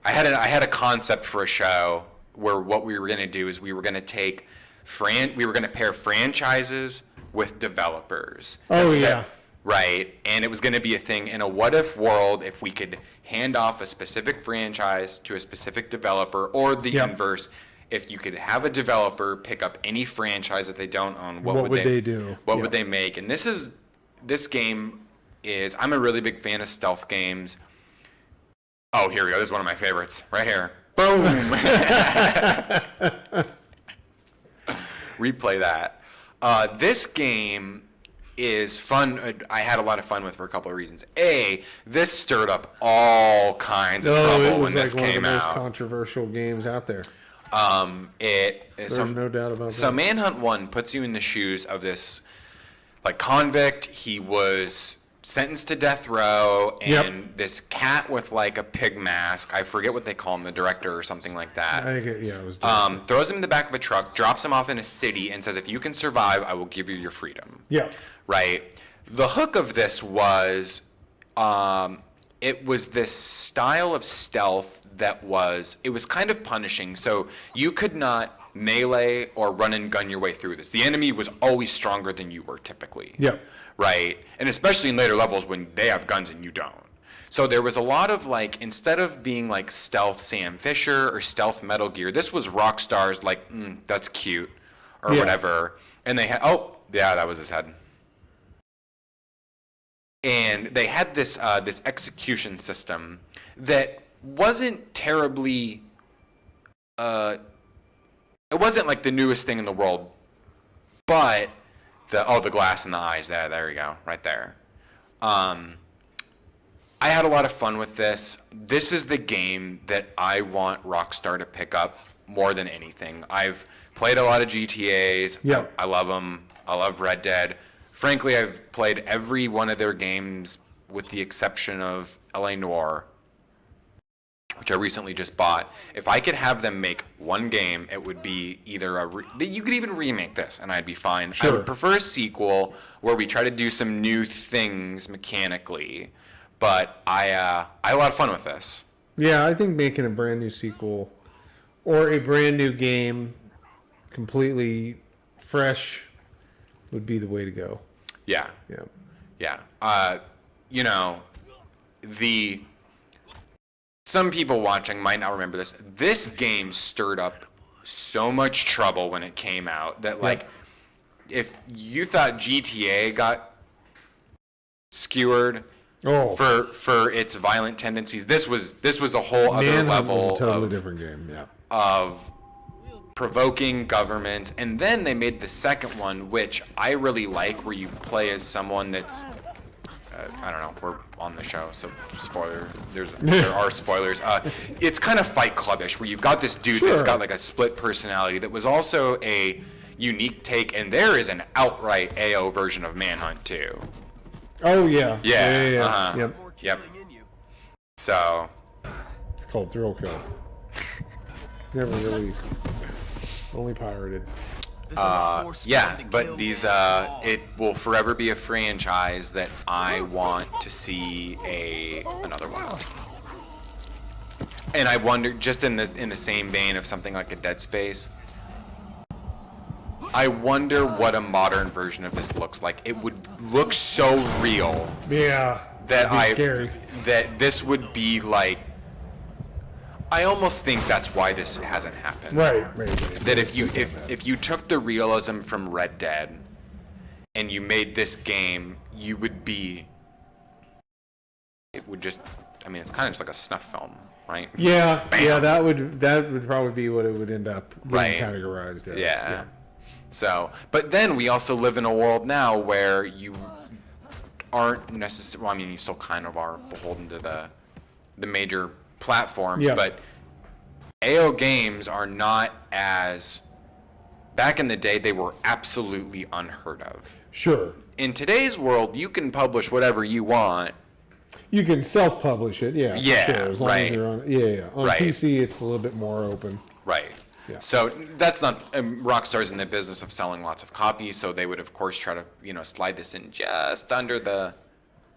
I had a concept for a show where what we were going to do is we were going to pair franchises with developers. Oh, yeah. Right. And it was going to be a thing in a what if world if we could hand off a specific franchise to a specific developer, or the inverse. If you could have a developer pick up any franchise that they don't own, what would they do? What would they make? And this game is, I'm a really big fan of stealth games. Oh, here we go. This is one of my favorites. Right here. Boom. Replay that. This game is fun. I had a lot of fun with for a couple of reasons. A, this stirred up all kinds of trouble when this came out. It was like one of the most controversial games out there. There's no doubt about that. So Manhunt 1 puts you in the shoes of this like convict. He was sentenced to death row, and this cat with like a pig mask, I forget what they call him, the director or something like that. It was throws him in the back of a truck, drops him off in a city, and says, if you can survive, I will give you your freedom. Yeah. Right? The hook of this was, it was this style of stealth that was kind of punishing. So you could not melee or run and gun your way through this. The enemy was always stronger than you were typically. Yeah. Right? And especially in later levels when they have guns and you don't. So there was a lot of like, instead of being like stealth Sam Fisher or stealth Metal Gear, this was Rockstar's like, that's cute or whatever. And they had, that was his head. And they had this this execution system that wasn't terribly, it wasn't like the newest thing in the world, but the glass in the eyes, there you go, right there. I had a lot of fun with this. This is the game that I want Rockstar to pick up more than anything. I've played a lot of GTAs. Yeah. I love them. I love Red Dead. Frankly, I've played every one of their games with the exception of LA Noire, which I recently just bought. If I could have them make one game, it would be either you could even remake this, and I'd be fine. Sure. I would prefer a sequel where we try to do some new things mechanically, but I had a lot of fun with this. Yeah, I think making a brand new sequel or a brand new game, completely fresh, would be the way to go. Yeah. Yeah. Yeah. you know, some people watching might not remember this. This game stirred up so much trouble when it came out that, like, if you thought GTA got skewered for its violent tendencies, this was a whole other level was a totally different game. Yeah. Of provoking governments. And then they made the second one, which I really like, where you play as someone that's I don't know, we're on the show, so spoiler, there are spoilers. It's kind of Fight Clubbish, where you've got this dude that's got like a split personality that was also a unique take, and there is an outright AO version of Manhunt too. Oh yeah. Yeah. Yep. So it's called Thrill Kill. Never released. Only pirated. Yeah, but these it will forever be a franchise that I want to see another one of. And I wonder, just in the same vein of something like a Dead Space, I wonder what a modern version of this looks like. It would look so real. Yeah. That that this would be like, I almost think that's why this hasn't happened. Right. That if you took the realism from Red Dead and you made this game, you would be. It would just. I mean, it's kind of just like a snuff film, right? Yeah. Bam. Yeah. That would probably be what it would end up being categorized as. Yeah. So, but then we also live in a world now where you aren't necessarily. Well, I mean, you still kind of are beholden to the major platforms, but AO games are not as. Back in the day, they were absolutely unheard of. Sure. In today's world, you can publish whatever you want. You can self-publish it, yeah. Yeah, sure, as long as you're on, on PC, it's a little bit more open. Right. Yeah. So that's not. Rockstar's in the business of selling lots of copies, so they would of course try to slide this in just under the.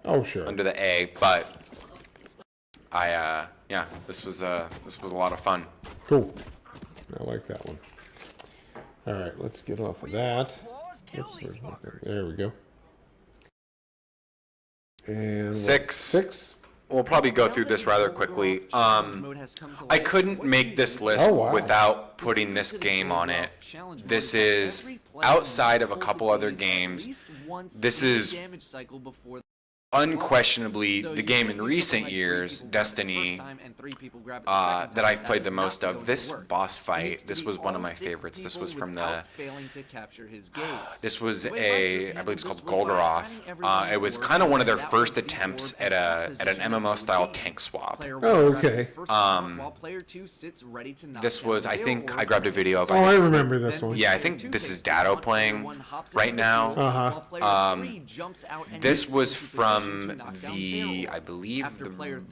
Oh sure. Under the A, but this was a lot of fun. Cool. I like that one. All right, let's get off of that. There we go. And six. We'll probably go through this rather quickly. I couldn't make this list without putting this game on it. This is outside of a couple other games. This is unquestionably the game in recent years, Destiny, that I've played the most of. This boss fight, this was one of my favorites. This was from this was I believe it's called Golgoroth. It was kind of one of their first attempts at an MMO style tank swap. Oh, okay. This was, I think, I grabbed a video of. I remember this one. Yeah, I think this is Dado playing right now. This was from I believe the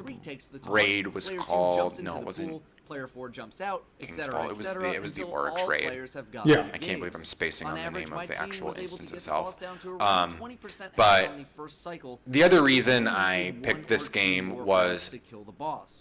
raid was called. No, it wasn't. Player 4 jumps out, etc. It was the Oryx raid. Yeah. I can't believe I'm spacing on the name of the actual instance itself. But the other reason I picked this game was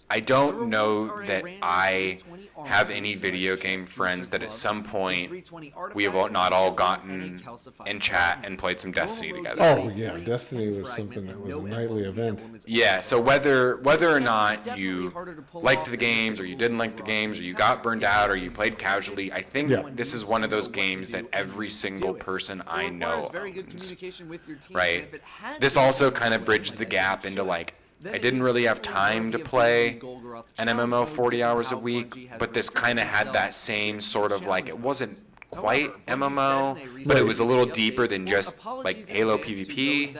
I don't know that I have any video game friends that at some point we have not all gotten in chat and played some Destiny together. Oh yeah, Destiny was something that was a nightly event. Yeah, so whether or not you liked the games or you didn't like the games, or you got burned out, or you played casually, I think this is one of those games that every single person I know owns. Right. This also kind of bridged the gap into like, I didn't really have time to play an MMO 40 hours a week, but this kind of had that same sort of like, it wasn't quite MMO, but it was a little deeper than just like Halo PvP.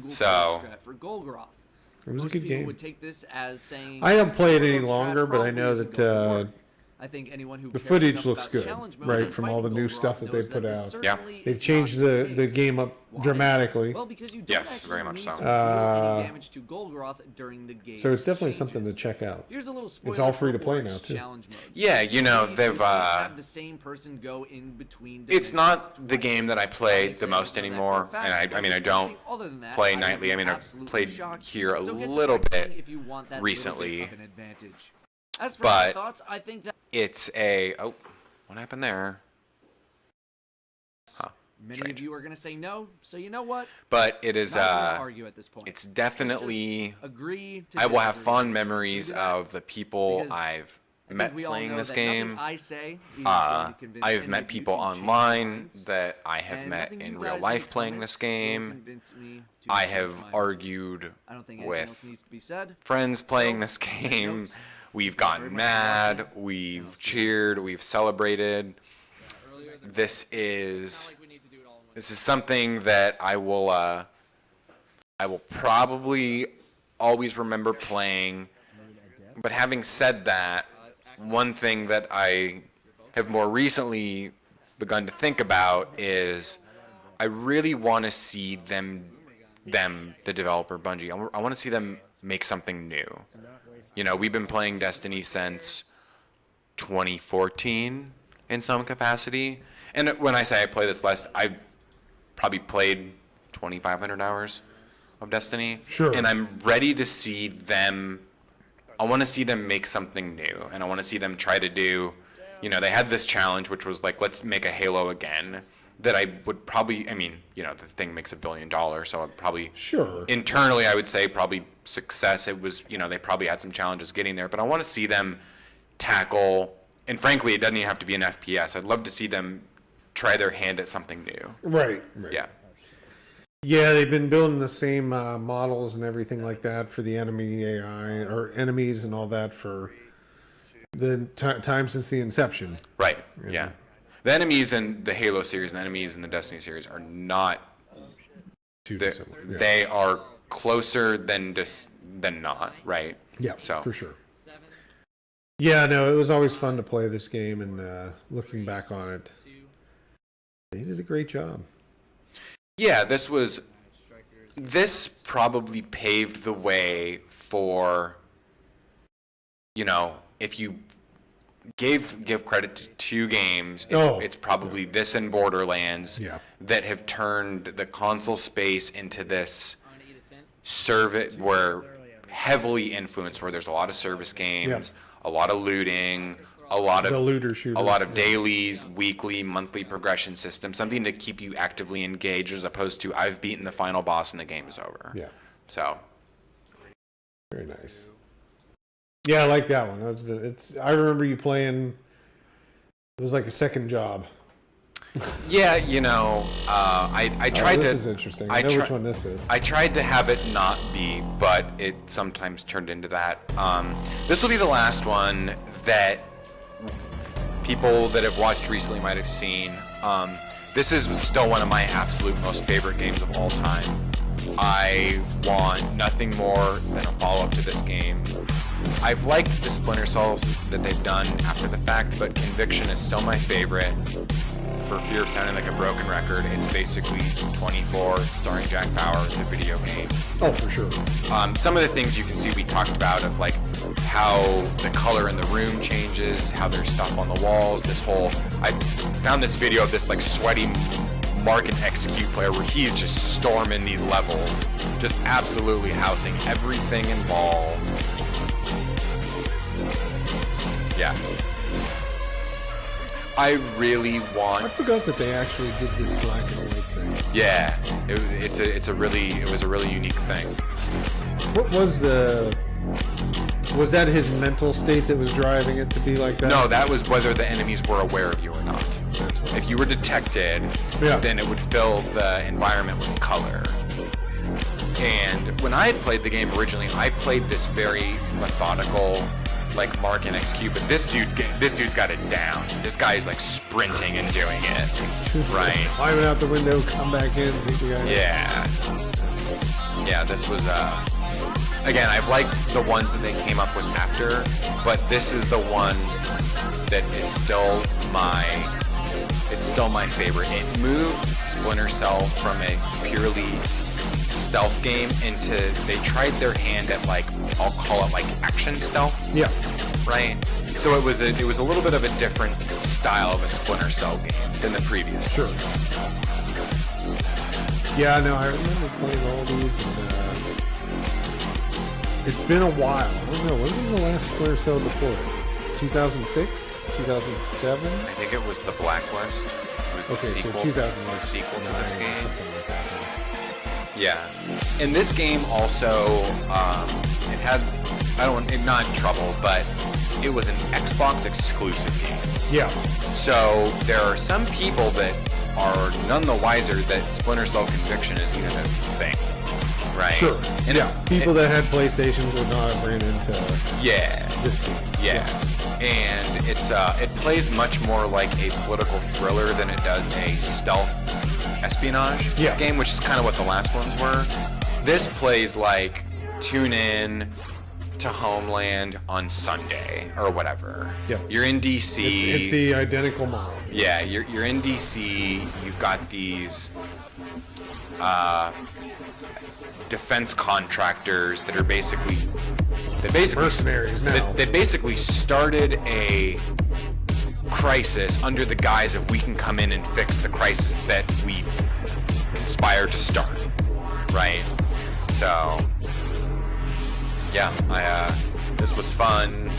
So it was a good game. I haven't played any longer, but I know that the footage looks good, right, from all the new stuff that they put out. Yeah. They've changed the game up dramatically. Yes, very much so. So it's definitely something to check out. It's all free to play now, too. Yeah, they've... It's not the game that I play the most anymore, and I don't play nightly. I mean, I've played here a little bit recently. But it's a... Oh, what happened there? Huh. Many strange. of you are going to say no, so you know what? But it is, Not going to argue at this point. it's Let's definitely, just agree to I will have disagree. fond Can memories we do that? of the people Because I've I think met we all playing know this that game. nothing I say is going to convince I've any met of you people to change your online minds, that I have and met nothing in you real guys in life the playing comments this will game. convince me to I change have my mind. argued I don't think anything else with needs to be said. friends playing So, this on that game. note, We've very gotten much for mad, watching, and I'll we've see you next cheered, time. we've celebrated. Earlier than This is like we need to do it all in one. this is something that I will probably always remember playing. But having said that, one thing that I have more recently begun to think about is I really want to see them, the developer Bungie. I want to see them make something new. You know, we've been playing Destiny since 2014 in some capacity. And when I say I play this less, I've probably played 2,500 hours of Destiny. Sure. And I'm ready to see them. I want to see them make something new, and I want to see them try to do, you know, they had this challenge, which was like, let's make a Halo again, that I would probably, I mean, you know, the thing makes $1 billion, so I'd probably, Sure. internally, I would say probably success. It was, you know, they probably had some challenges getting there, but I want to see them tackle, and frankly, it doesn't even have to be an FPS. I'd love to see them try their hand at something new. Right. Yeah. Yeah, they've been building the same models and everything like that for the enemy AI or enemies and all that for the time since the inception. Right. Yeah. The enemies in the Halo series and the enemies in the Destiny series are not. Too They, dissimilar. Yeah. they are closer than not. Right. Yeah, So for sure. Yeah, no, it was always fun to play this game, and looking back on it, they did a great job. yeah, this probably paved the way for, you know, if you give credit to two games, it's probably this and Borderlands Yeah. that have turned the console space into this service where heavily influenced, where there's a lot of service games, a lot of looting, a lot The of looter shooters. a lot of dailies, weekly, monthly progression system, something to keep you actively engaged as opposed to I've beaten the final boss and the game is over. Yeah, So very nice. Yeah, I like that one. I remember you playing. It was like a second job. yeah, you know, I tried this to. is interesting. I know which one this is. I tried to have it not be, but it sometimes turned into that. This will be the last one that people that have watched recently might have seen. This is still one of my absolute most favorite games of all time. I want nothing more than a follow-up to this game. I've liked the Splinter Cells that they've done after the fact, but Conviction is still my favorite. For fear of sounding like a broken record, it's basically 24 starring Jack Bauer, the video game. Oh, for sure. Some of the things you can see we talked about of like how the color in the room changes, how there's stuff on the walls, I found this video of this like sweaty Mark and Execute player where he's just storming these levels, just absolutely housing everything involved. Yeah. I really want. I forgot that they actually did this black and white thing. Yeah, it was a really unique thing. What was was that his mental state that was driving it to be like that? No, that was whether the enemies were aware of you or not. That's what If you were detected, Yeah. then it would fill the environment with color. And when I had played the game originally, I played this very methodical, like Mark and Execute, but this dude's got it down. This guy is like sprinting and doing it. Just Right. climbing out the window, come back in, beat the guy. Yeah. Yeah, this was again, I've liked the ones that they came up with after, but this is the one that is still my favorite. It moved Splinter Cell from a purely stealth game into, they tried their hand at like, I'll call it like action stealth. Yeah. Right? So it was a little bit of a different style of a Splinter Cell game than the previous Sure. ones. Yeah, no, I remember playing all these, and it's been a while. I don't know, when was the last Splinter Cell deployed? 2006, 2007. I think it was the Blacklist. It was the Okay, sequel. so 2009. The sequel to this game. Something like that. Yeah, and this game also it had not trouble, but it was an Xbox exclusive game. Yeah. So there are some people that are none the wiser that Splinter Cell Conviction is even a thing, right? Sure. And Yeah. People that had PlayStations would not have ran into yeah, this game. yeah, and it plays much more like a political thriller than it does a stealth espionage game, which is kind of what the last ones were. This plays like tune in to Homeland on Sunday or whatever. Yeah. You're in DC. It's the identical model. Yeah, you're in DC. You've got these defense contractors that are basically Mercenaries now. They basically started a crisis under the guise of we can come in and fix the crisis that we conspire to start, right? So yeah, this was fun.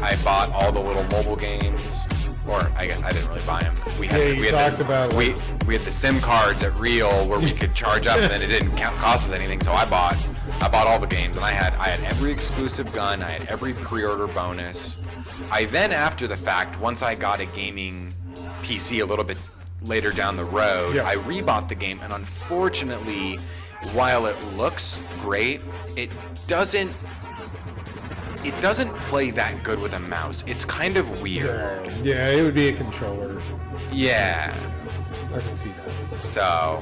I bought all the little mobile games, or I guess I didn't really buy them. We had we had the SIM cards at Real where we could charge up, and then it didn't cost us anything. So I bought all the games, and I had every exclusive gun. I had every pre-order bonus. I then, after the fact, once I got a gaming PC a little bit later down the road, I rebought the game, and unfortunately, while it looks great, it doesn't play that good with a mouse. It's kind of weird. Yeah, it would be a controller. Yeah. I can see that. So,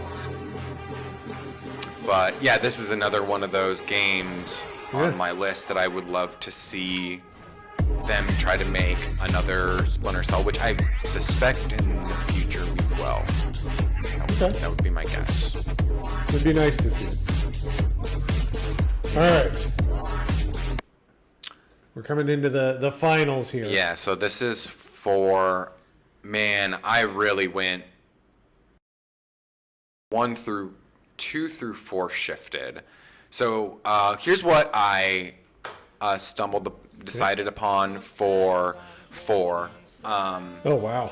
but yeah, this is another one of those games on my list that I would love to see them try to make another Splinter Cell, which I suspect in the future we will. That would be my guess. It'd be nice to see. All right. We're coming into the finals here. Yeah, so this is for, man, I really went 2 through 4 shifted. So here's what I decided upon for 4. Oh, wow.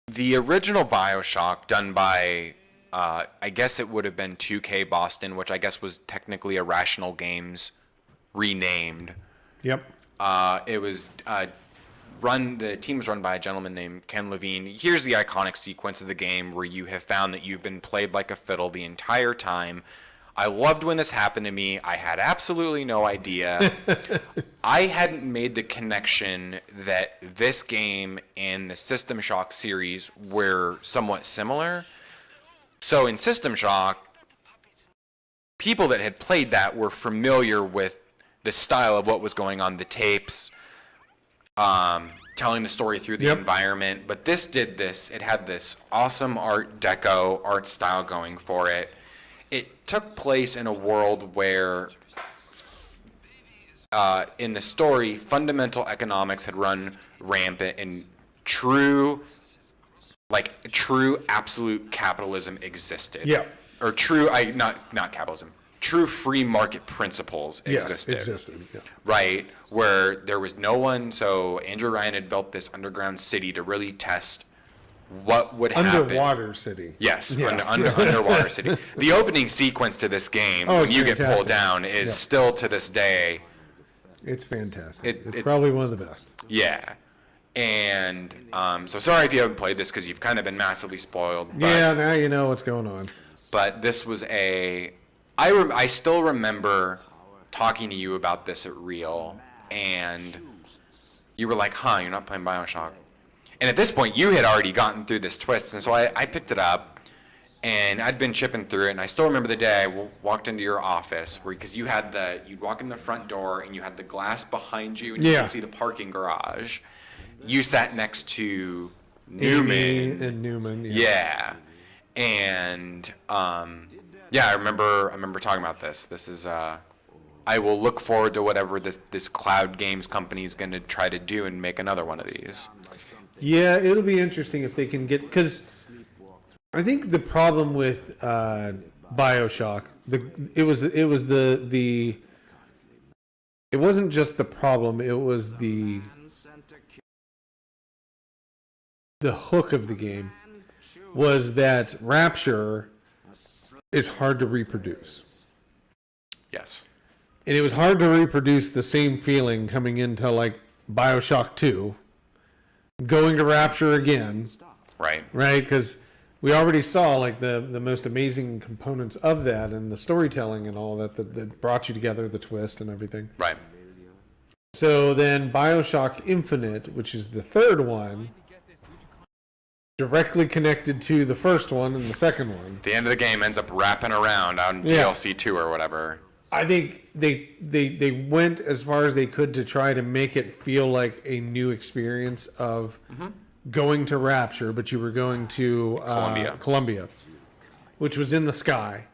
The original BioShock done by, I guess it would have been 2K Boston, which I guess was technically Irrational Games renamed. Yep. It was the team was run by a gentleman named Ken Levine. Here's the iconic sequence of the game where you have found that you've been played like a fiddle the entire time. I loved when this happened to me. I had absolutely no idea. I hadn't made the connection that this game and the System Shock series were somewhat similar. So in System Shock, people that had played that were familiar with the style of what was going on, the tapes, telling the story through the environment. But this did this. It had this awesome Art Deco art style going for it. It took place in a world where, in the story, fundamental economics had run rampant and true absolute capitalism existed. Yeah. Or not capitalism. True free market principles existed. Yes, existed. Yeah. Right, where there was no one. So Andrew Ryan had built this underground city to really test what would happen. Underwater city. Yes, underwater city. The opening sequence to this game, when you get pulled down, is still to this day. It's fantastic. It's probably one of the best. Yeah. And so sorry if you haven't played this because you've kind of been massively spoiled. But, yeah, now you know what's going on. But this was I still remember talking to you about this at Real, and you were like, you're not playing BioShock. And at this point, you had already gotten through this twist, and so I picked it up, and I'd been chipping through it, and I still remember the day I walked into your office, because you'd walk in the front door, and you had the glass behind you, and you could see the parking garage. You sat next to Newman. Amy and Newman. Yeah. And I remember talking about this. This is I will look forward to whatever this Cloud Games company is going to try to do and make another one of these. Yeah, it'll be interesting if they can get, because I think the problem with BioShock, it was the it wasn't just the problem, it was the hook of the game was that Rapture is hard to reproduce. Yes. And it was hard to reproduce the same feeling coming into like BioShock 2, going to Rapture again. Right. Right? Because we already saw like the most amazing components of that and the storytelling and all that brought you together, the twist and everything. Right. So then BioShock Infinite, which is the third one, directly connected to the first one and the second one. The end of the game ends up wrapping around on DLC 2 or whatever. I think they went as far as they could to try to make it feel like a new experience of going to Rapture, but you were going to Columbia, which was in the sky.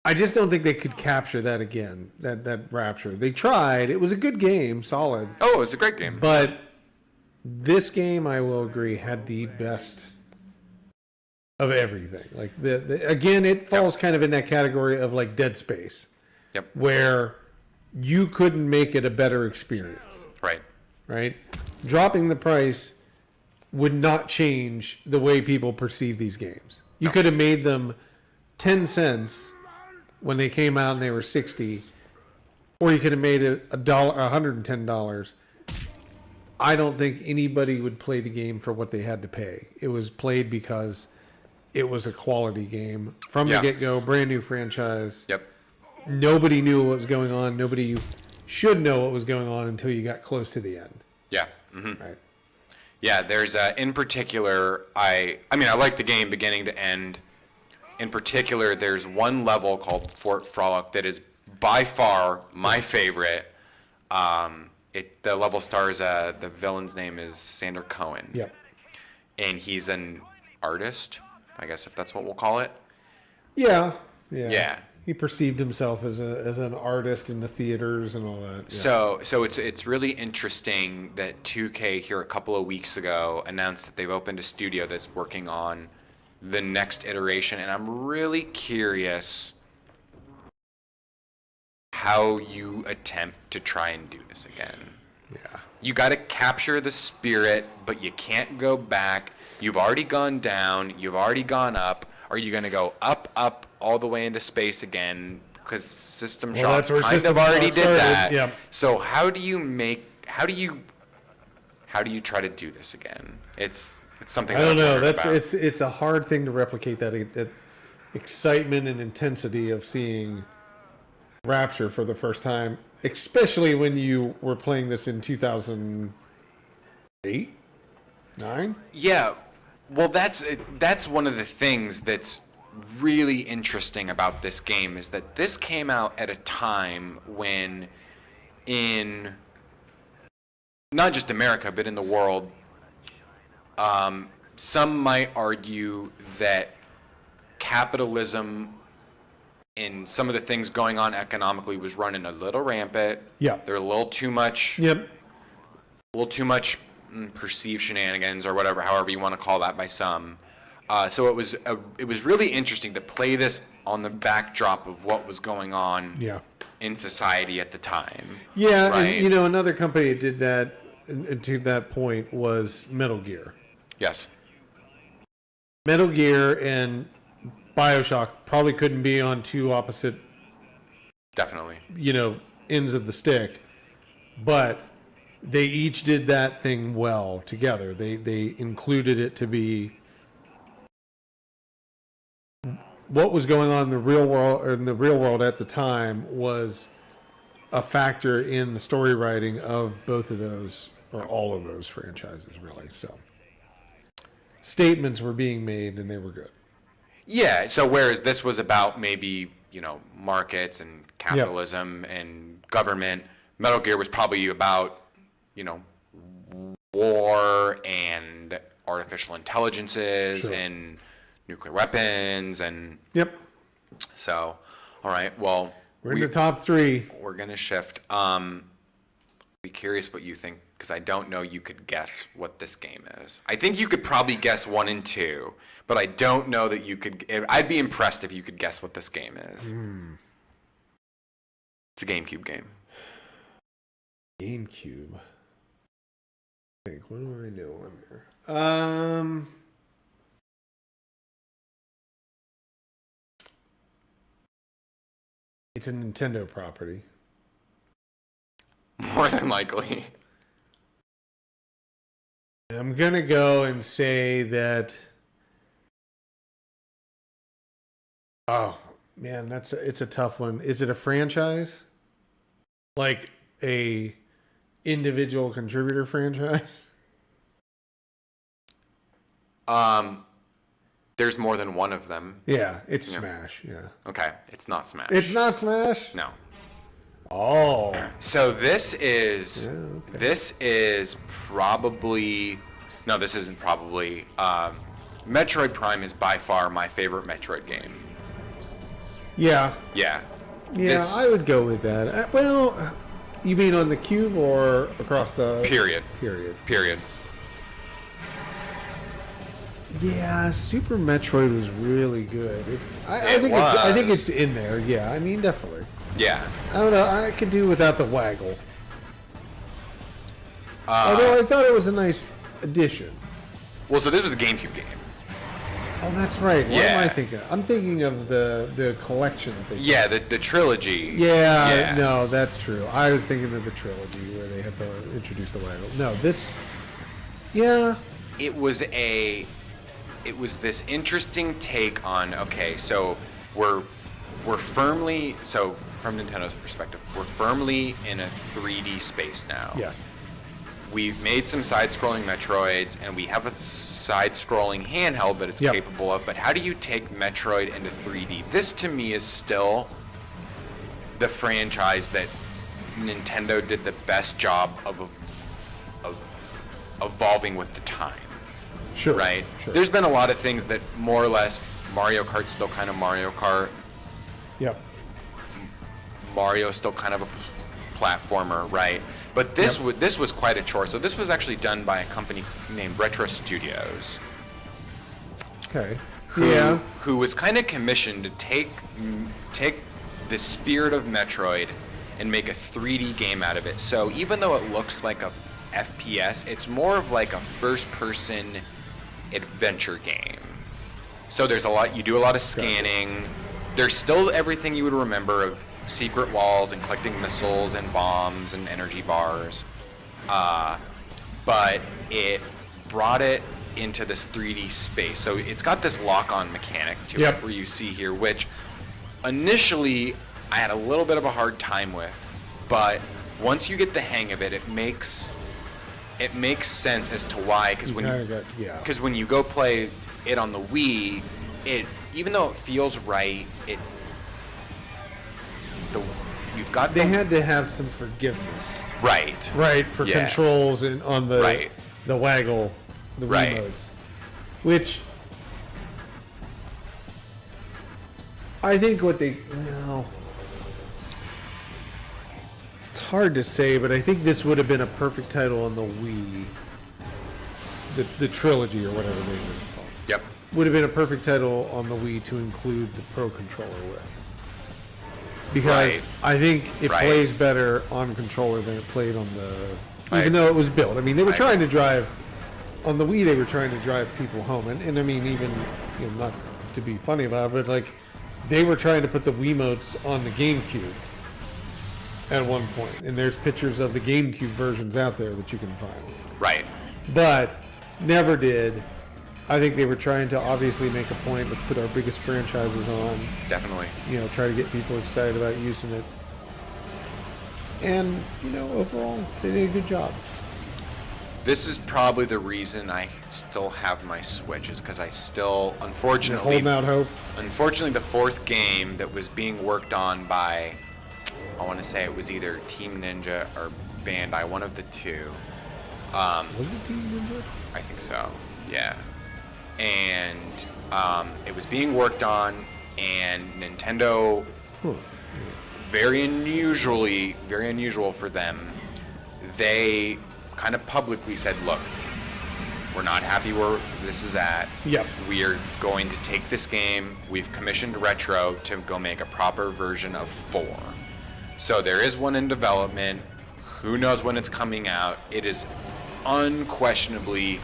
I just don't think they could capture that again, that Rapture. They tried. It was a good game, solid. Oh, it was a great game. But this game, I will agree, had the best of everything. Like again, it falls kind of in that category of like Dead Space. Yep. Where you couldn't make it a better experience. Right. Right? Dropping the price would not change the way people perceive these games. You could have made them 10 cents when they came out and they were 60, or you could have made it $110. I don't think anybody would play the game for what they had to pay. It was played because it was a quality game from the get-go, brand new franchise. Yep. Nobody knew what was going on. Nobody should know what was going on until you got close to the end. Yeah. Mm-hmm. Right. Yeah, there's in particular, I mean, I like the game beginning to end. In particular, there's one level called Fort Frolic that is by far my favorite. The level stars, the villain's name is Sander Cohen. Yep. And he's an artist, I guess if that's what we'll call it. Yeah. Yeah. He perceived himself as an artist in the theaters and all that. Yeah. So it's really interesting that 2K here a couple of weeks ago announced that they've opened a studio that's working on the next iteration, and I'm really curious how you attempt to try and do this again. Yeah. You got to capture the spirit, but you can't go back. You've already gone down. You've already gone up. Are you going to go up, all the way into space again? Because System Shock kind of already did that. Yep. So how do you try to do this again? It's something I don't know. about. It's a hard thing to replicate that excitement and intensity of seeing Rapture for the first time, especially when you were playing this in 2008, 9. Yeah. Well, that's one of the things that's really interesting about this game is that this came out at a time when in not just America but in the world, some might argue that capitalism and some of the things going on economically was running a little rampant. Yeah. There were a little too much. Yep. A little too much perceived shenanigans or whatever, however you want to call that by some. So it was really interesting to play this on the backdrop of what was going on in society at the time. Yeah, right? And another company that did that to that point was Metal Gear. Yes. Metal Gear and BioShock probably couldn't be on two opposite Definitely. Ends of the stick, but they each did that thing well together. They included it to be what was going on in the real world, or in the real world at the time, was a factor in the story writing of both of those, or all of those franchises, really. So statements were being made, and they were good. Yeah. So whereas this was about maybe markets and capitalism and government, Metal Gear was probably about war and artificial intelligences and nuclear weapons and so all right, well, we're in the top 3. We're gonna shift. Be curious what you think, because I don't know you could guess what this game is. I think you could probably guess 1 and 2, but I don't know that you could. I'd be impressed if you could guess what this game is. It's a GameCube game. GameCube. I think. What do I know on there? It's a Nintendo property. More than likely. I'm gonna go and say that. Oh man, it's a tough one. Is it a franchise? Like a individual contributor franchise? There's more than one of them. Yeah, it's Smash. Yeah. Okay, it's not Smash. It's not Smash? No. Oh. So this is okay. this is probably no, this isn't probably. Metroid Prime is by far my favorite Metroid game. Yeah. Yeah. Yeah, I would go with that. Well, you mean on the Cube or across the Period. Period. Yeah, Super Metroid was really good. I think it's in there. Yeah, I mean definitely. Yeah. I don't know. I could do without the waggle. Although I thought it was a nice addition. Well, so this was the GameCube game. Oh, that's right. What Yeah. am I thinking of? I'm thinking of the collection thing. Yeah, the trilogy. Yeah, no, that's true. I was thinking of the trilogy where they had to introduce the waggle. No, this. Yeah. It was this interesting take on, okay, so we're firmly, so from Nintendo's perspective, we're firmly in a 3D space now. Yes. We've made some side-scrolling Metroids, and we have a side-scrolling handheld that it's capable of, but how do you take Metroid into 3D? This, to me, is still the franchise that Nintendo did the best job of evolving with the time. Sure. Right? Sure. There's been a lot of things that more or less Mario Kart's still kind of Mario Kart. Yep. Mario's still kind of a platformer, right? But this was quite a chore. So this was actually done by a company named Retro Studios. Okay. Who was kind of commissioned to take the spirit of Metroid and make a 3D game out of it. So even though it looks like a FPS, it's more of like a first-person adventure game. So there's you do a lot of scanning. There's still everything you would remember of secret walls and collecting missiles and bombs and energy bars. But it brought it into this 3D space. So it's got this lock-on mechanic to it, where you see here, which initially I had a little bit of a hard time with. But once you get the hang of it, it makes sense as to why, because when you go play it on the Wii, even though it feels right, they had to have some forgiveness. Right For controls and on the waggle, the Wii modes, which I think it's hard to say, but I think this would have been a perfect title on the Wii. The trilogy or whatever they were called. Yep. Would have been a perfect title on the Wii to include the Pro Controller with. Because I think it plays better on controller than it played on the... Even though it was built. I mean, they were trying to drive... On the Wii, they were trying to drive people home. And I mean, even, not to be funny about it, but like, they were trying to put the Wiimotes on the GameCube at one point. And there's pictures of the GameCube versions out there that you can find. Right. But never did. I think they were trying to obviously make a point. Let's put our biggest franchises on. Definitely. Try to get people excited about using it. And, overall, they did a good job. This is probably the reason I still have my Switch, is because I still, unfortunately... Holding out hope? Unfortunately, the fourth game that was being worked on by, I want to say it was either Team Ninja or Bandai, one of the two. Was it Team Ninja? I think so, yeah. And it was being worked on, and Nintendo, very unusual for them, they kind of publicly said, look, we're not happy where this is at. Yep. We are going to take this game. We've commissioned Retro to go make a proper version of 4. So there is one in development Who knows when it's coming out? It is unquestionably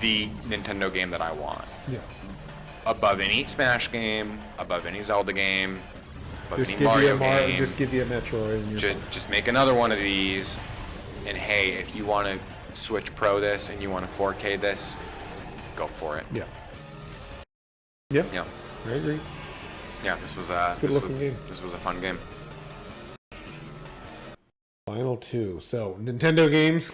the Nintendo game that I want. Yeah. Above any Smash game, above any Zelda game, above Just any give Mario you a Mario, game. just give you a Metroid. And you're fine. Just make another one of these. And hey, if you want to Switch Pro this and you want to 4K this, go for it. Yeah. Yep. Yeah. I agree. Yeah, this was game. This was a fun game. Final two. So Nintendo games.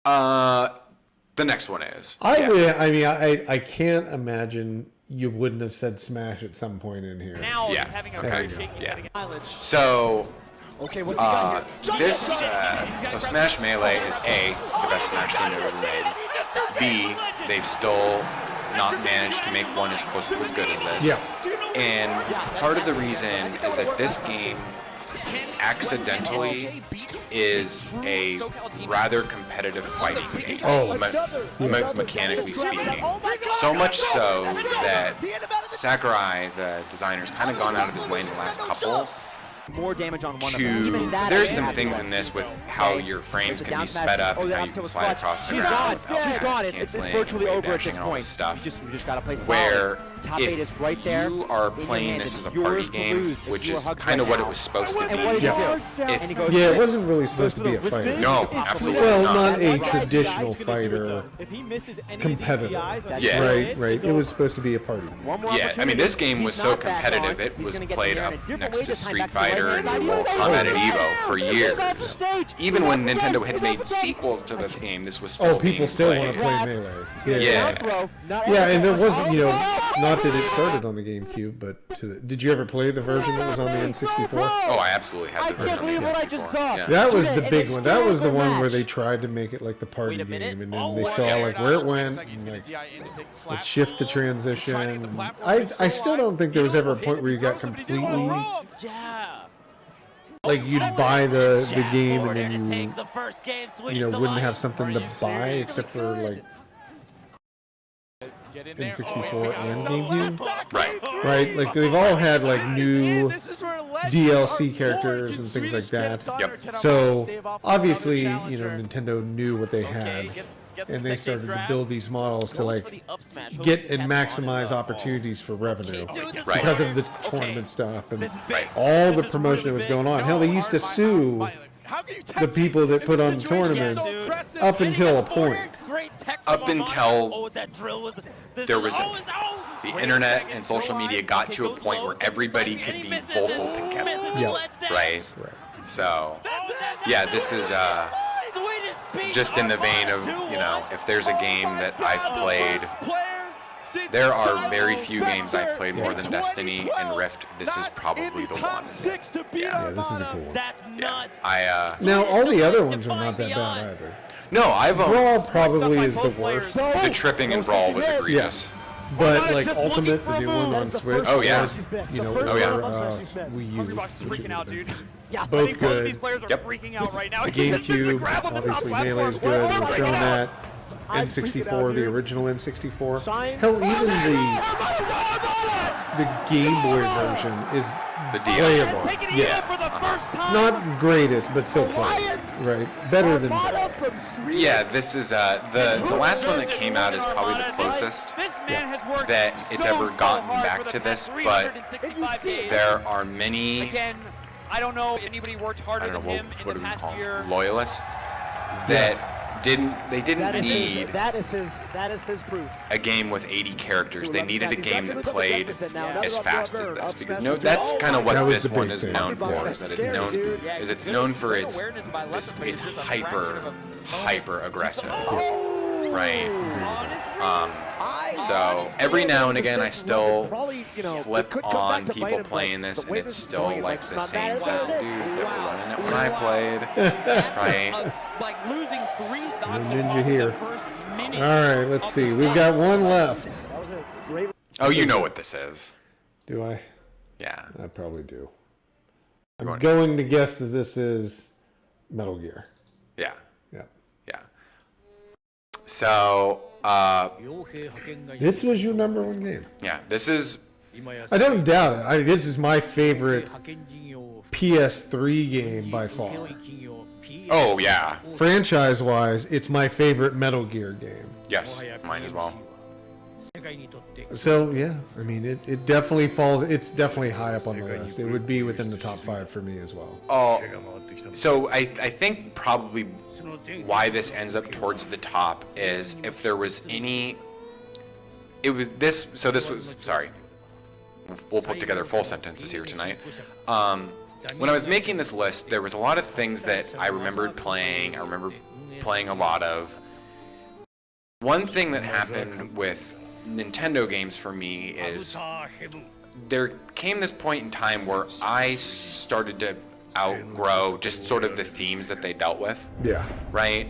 The next one is. I can't imagine you wouldn't have said Smash at some point in here. Now Yeah, he's having a okay, very shaky yeah. setting. So Okay, what's he got here? this so Smash Melee is A, the best Smash game ever made. B, they've still not managed to make one as close to as good as this. Yeah. And part of the reason is that this game accidentally is a rather competitive fighting game, mechanically speaking. So much so that Sakurai, the designer's kind of gone out of his way in the last couple More damage on one of them. to. Even that There's is some happy things about in it. this with how your frames can be sped up and how you can slide across the She's ground. gone. She's gone. It's virtually over at this and all point. this stuff. You just gotta play solid. Where Top eight if is right there. you are in your playing hands. this It's as a party yours to game, lose if which you is hug kind of right what it now. was supposed to be. And what does Yeah. he do? And he goes Yeah, it straight. wasn't really supposed to be a fight. No, absolutely Well, not. not a traditional fighter. If he misses any Competitive. of these CIs, Yeah. Right. It was supposed to be a party game. One more Yeah, I opportunity. mean, this game was He's so not back competitive, on. it He's was gonna get played there up in a different next way to this time, Street back to the right Fighter hand and side. Mortal He's Kombat and off Evo for stage. years. He's off stage. Even He's when off Nintendo again. had He's made off again. sequels to this game, this was still Oh, people being still played. want to play Melee. Yeah. Yeah, and there wasn't, not that it started on the GameCube, but did you ever play the version that was on the N64? Oh, I absolutely had the I version can't on the believe what I just saw. Yeah. That was Dude, the and big the one. That was the skill of the one where they match. tried to make it like the party Wait a minute. game, and then Oh, they saw okay. like where it went. And, like, let's shift the transition. I still don't think there was ever a point where you got completely Yeah. like you'd buy the game and Order to then take the first game, switch to wouldn't have light. something to buy except for like N64 and GameCube. Right, like they've all had like new DLC characters and things like that. Yep. So obviously, Nintendo knew what they had, and they started to build these models to like get and maximize opportunities for revenue Right. because of the tournament stuff and Right. all the promotion that was going on. Hell, they used to sue the people that put on tournaments up until a point. Up until that drill was there was the internet and social media got to a point where everybody could be vocal together. Yep. Right? Correct. So, yeah, this is just in the vein of, if there's a game that I've played, there are very few games I've played more than Destiny and Rift. This is probably the one. Yeah, this is a cool one. That's nuts. Now, all the other ones are not that bad either. No, I've Brawl probably is the worst. the tripping in Brawl was egregious. But like Ultimate, the new one on Switch, Oh, yeah. was, Oh, yeah. Wii U, Everybody's which freaking out, is dude. Yeah, both I think both of these good. players are Yep. freaking out right now. The GameCube, obviously Melee's good. We've shown that. N64, the original N64. Hell, even the Game Boy version is The DS. playable. Taking it Yes. for the first time. Not greatest, but still playable. Right? Better than Yeah, this is the last one that came out is probably the closest This man has worked that it's ever so gotten hard back for the to this, past but 365 days. there are many, Again, I don't know if anybody worked I harder don't know, than him what in do the we past call year. them, loyalists, that didn't need That is his proof. a game with 80 characters. They needed a game that played as fast as this, because that's kind of That what was this the one big is thing. known for. Is that it's known for its awareness by left, but it's just a fraction of hyper aggressive, Oh, right? honestly, So every now and again, I still flip could come on back to people bite him, playing but this, the and way it's this is still going, like it's the not same bad. set of It is. dudes that were running it when I played, right? like losing 3 stocks Ninja in here. the first minute. All right, let's see. We've got one left. That was a great. Oh, you know what this is. Do I? Yeah. I probably do. Go I'm on. going to guess that this is Metal Gear. Yeah. Yeah. Yeah. So, This was your number one game. yeah, this is I don't doubt it. This is my favorite PS3 game by far. Oh yeah. Franchise-wise, it's my favorite Metal Gear game. Yes, mine as well. So yeah, I mean, it definitely falls. It's definitely high up on the list. It would be within the top 5 for me as well. Oh, so I think probably why this ends up towards the top is if there was any. It was this. So this was sorry. We'll put together full sentences here tonight. When I was making this list, there was a lot of things that I remembered playing. I remember playing a lot of. One thing that happened with Nintendo games for me is there came this point in time where I started to outgrow just sort of the themes that they dealt with. Yeah. Right?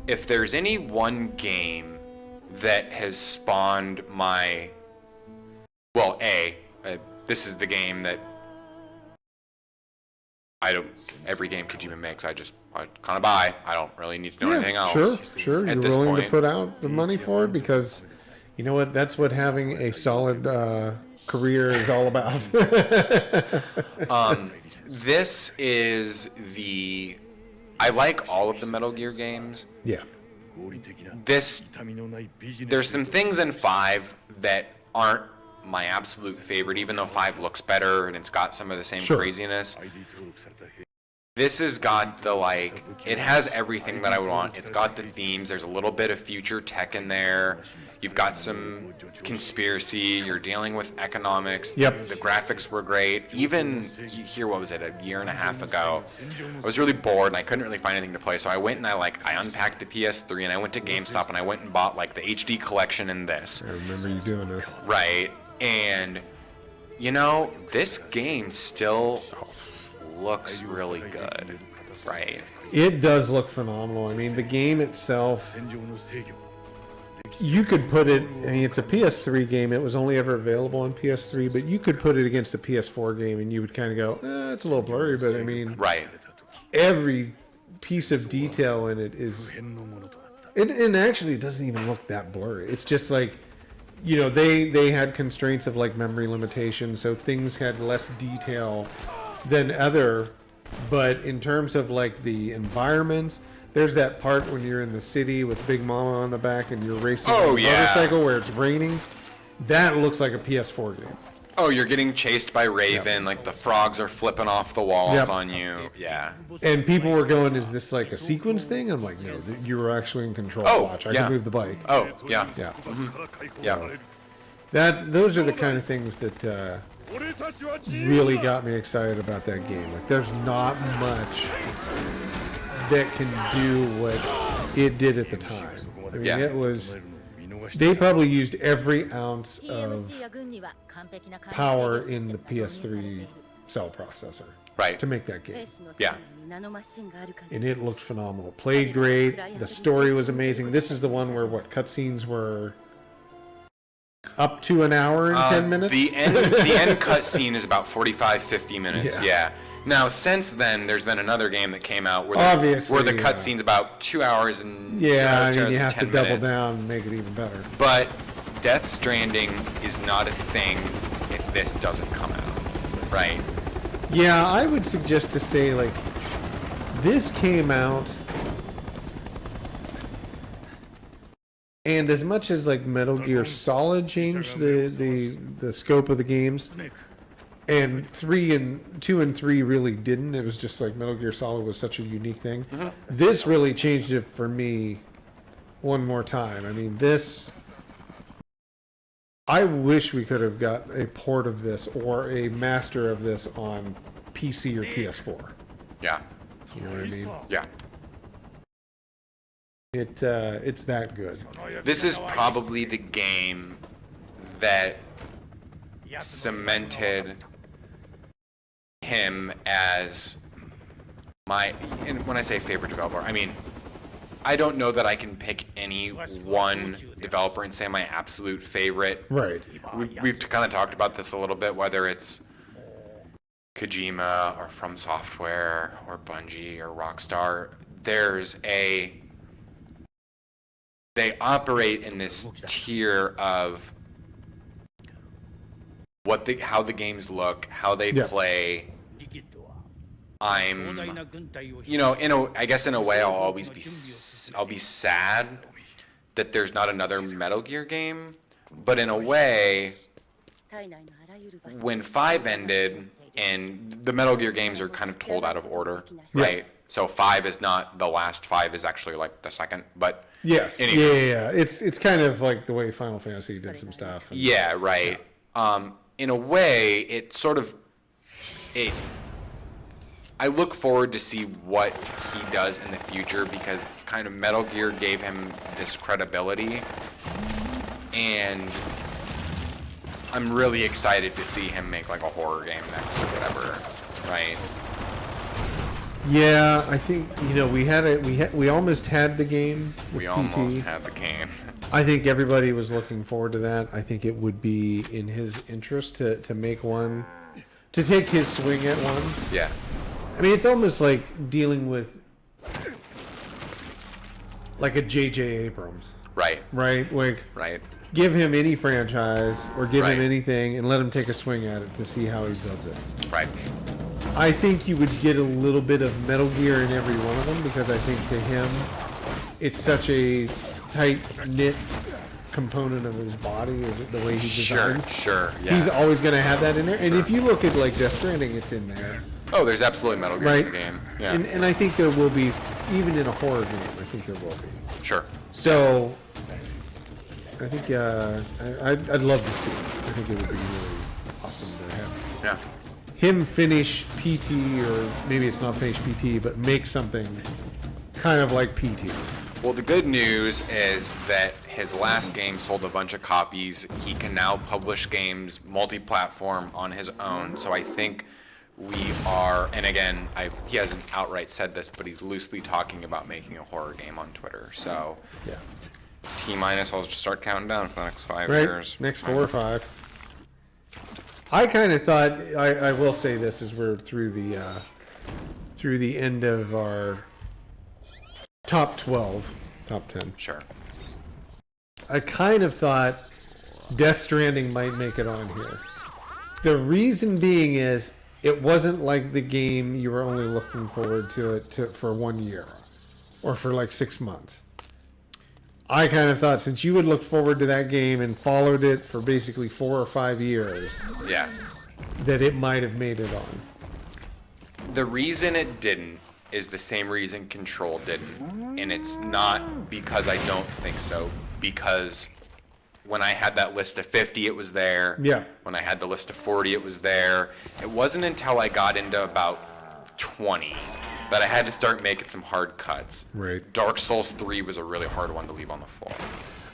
If there's any one game that has spawned my, well, this is the game that every game Kojima makes, I kind of buy. I don't really need to know anything else. Sure. You're willing to put out the money for it because, you know what, that's what having a solid career is all about. This is I like all of the Metal Gear games. Yeah. There's some things in 5 that aren't my absolute favorite, even though 5 looks better and it's got some of the same craziness. This has got it has everything that I would want. It's got the themes. There's a little bit of future tech in there. You've got some conspiracy. You're dealing with economics. Yep. The graphics were great. Even here, what was it, a year and a half ago? I was really bored and I couldn't really find anything to play. So I went and I unpacked the PS3 and I went to GameStop and I went and bought the HD collection and this. I remember you doing this. Right. And, this game still looks really good, right? It does look phenomenal. I mean, the game itself, you could put it, I mean, it's a PS3 game. It was only ever available on PS3, but you could put it against a PS4 game and you would kind of go, it's a little blurry, but I mean, right. Every piece of detail in it is, and actually it doesn't even look that blurry. It's just they had constraints of memory limitations, so things had less detail than other, but in terms of the environments, there's that part when you're in the city with Big Mama on the back and you're racing on a motorcycle where it's raining. That looks like a PS4 game. Oh, you're getting chased by Raven, the frogs are flipping off the walls on you. Yeah. And people were going, is this a sequence thing? I'm like, no, you were actually in control. Watch, I can move the bike. Oh, yeah. Yeah. Mm-hmm. Yeah. Those are the kind of things that really got me excited about that game. There's not much that can do what it did at the time. I mean, it was. They probably used every ounce of power in the PS3 cell processor, right, to make that game. Yeah. And it looked phenomenal. Played great. The story was amazing. This is the one where cutscenes were up to an hour and 10 minutes? The end cutscene is about 45, 50 minutes, yeah. Now, since then, there's been another game that came out where the cutscene's about 2 hours and you have to double down and make it even better. But Death Stranding is not a thing if this doesn't come out, right? Yeah, I would suggest to say, this came out, and as much as Metal Gear Solid changed the scope of the games, and 2 and 3 really didn't. It was just Metal Gear Solid was such a unique thing. Mm-hmm. This really changed it for me one more time. I mean, I wish we could have got a port of this or a master of this on PC or PS4. Yeah. You know what I mean? Yeah. It's that good. This is probably the game that cemented him as and when I say favorite developer, I mean, I don't know that I can pick any one developer and say my absolute favorite. Right. We've kind of talked about this a little bit, whether it's Kojima or From Software or Bungie or Rockstar. They operate in this tier of how the games look, how they play, I'm, I guess in a way, I'll always be, I'll be sad that there's not another Metal Gear game. But in a way, when 5 ended, and the Metal Gear games are kind of told out of order, right? So 5 is not the last, 5 is actually like the second, but Yes. anyway. Yeah. It's kind of like the way Final Fantasy did some stuff. And Yeah, right. In a way, it sort of, I look forward to see what he does in the future because kind of Metal Gear gave him this credibility, and I'm really excited to see him make like a horror game next or whatever, right? Yeah, I think we almost had the game. With We PT. almost had the game. I think everybody was looking forward to that. I think it would be in his interest to make one, to take his swing at one. Yeah. I mean, it's almost like dealing with like a J.J. Abrams, Right. right? Like, Right. give him any franchise or give him Right. anything and let him take a swing at it to see how he builds it. Right. I think you would get a little bit of Metal Gear in every one of them because I think to him, it's such a tight-knit component of his body, the way he designs. Sure. Yeah. He's always going to have that in there. And if you look at like Death Stranding, it's in there. Oh, there's absolutely Metal Gear Right. in the game. Yeah. And I think there will be, even in a horror game, I think there will be. Sure. So, I think I'd love to see it. I think it would be really awesome to have Yeah. him finish PT, or maybe it's not finish PT, but make something kind of like PT. Well, the good news is that his last game sold a bunch of copies. He can now publish games multi-platform on his own. So I think we are, and again, he hasn't outright said this, but he's loosely talking about making a horror game on Twitter. So Yeah. T-minus, I'll just start counting down for the next 5 Right. years. Next 4 or 5. I kind of thought, I will say this as we're through the end of our top 12, top 10. Sure. I kind of thought Death Stranding might make it on here. The reason being is it wasn't like the game you were only looking forward to it for 1 year or for like 6 months. I kind of thought since you would look forward to that game and followed it for basically 4 or 5 years, Yeah. that it might have made it on. The reason it didn't is the same reason Control didn't. And it's not because I don't think so, because when I had that list of 50, it was there. Yeah. When I had the list of 40, it was there. It wasn't until I got into about 20 that I had to start making some hard cuts. Right. Dark Souls 3 was a really hard one to leave on the floor.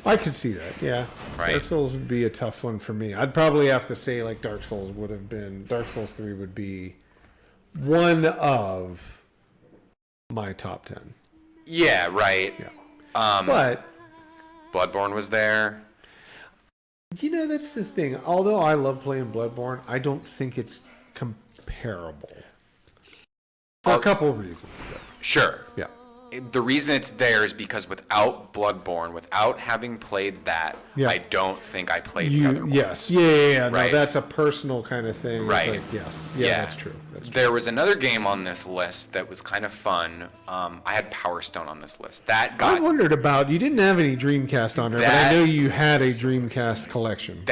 I could see that, yeah. Right. Dark Souls would be a tough one for me. I'd probably have to say like Dark Souls 3 would be one of my top 10. Yeah, right. Yeah. But Bloodborne was there. that's the thing. Although I love playing Bloodborne, I don't think it's comparable. For a couple of reasons. But Sure. yeah. The reason it's there is because without Bloodborne, without having played that, Yeah. I don't think I played the other ones. Yes. Yeah. Right. No, that's a personal kind of thing. It's Right. like, yes. Yeah, that's true. That's true. There was another game on this list that was kind of fun. I had Power Stone on this list. That I got wondered about, you didn't have any Dreamcast on there, but I That- know you had a Dreamcast collection.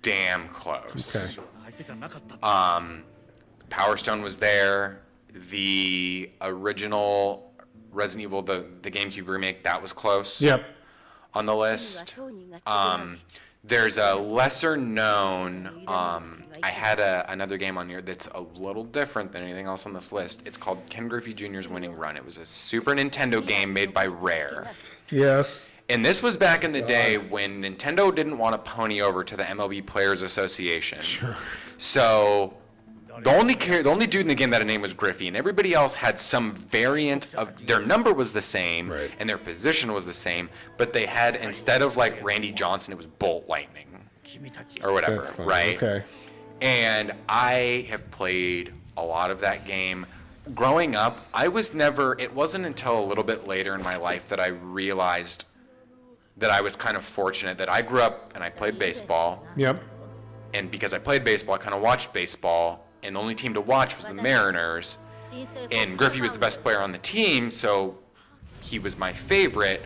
damn close. Okay. Power Stone was there. The original Resident Evil, the GameCube remake, that was close. Yep. On the list. There's a lesser known, I had another game on here that's a little different than anything else on this list. It's called Ken Griffey Jr.'s Winning Run. It was a Super Nintendo game made by Rare. Yes. And this was back in the day when Nintendo didn't want to pony over to the MLB Players Association. Sure. So the only dude in the game that had a name was Griffey, and everybody else had some variant of their number was the same, Right. and their position was the same, but they had, instead of like Randy Johnson, it was Bolt Lightning or whatever, That's funny. right? Okay. And I have played a lot of that game. Growing up, it wasn't until a little bit later in my life that I realized that I was kind of fortunate that I grew up and I played baseball. Yep. And because I played baseball, I kind of watched baseball, and the only team to watch was the Mariners. And Griffey was the best player on the team, so he was my favorite.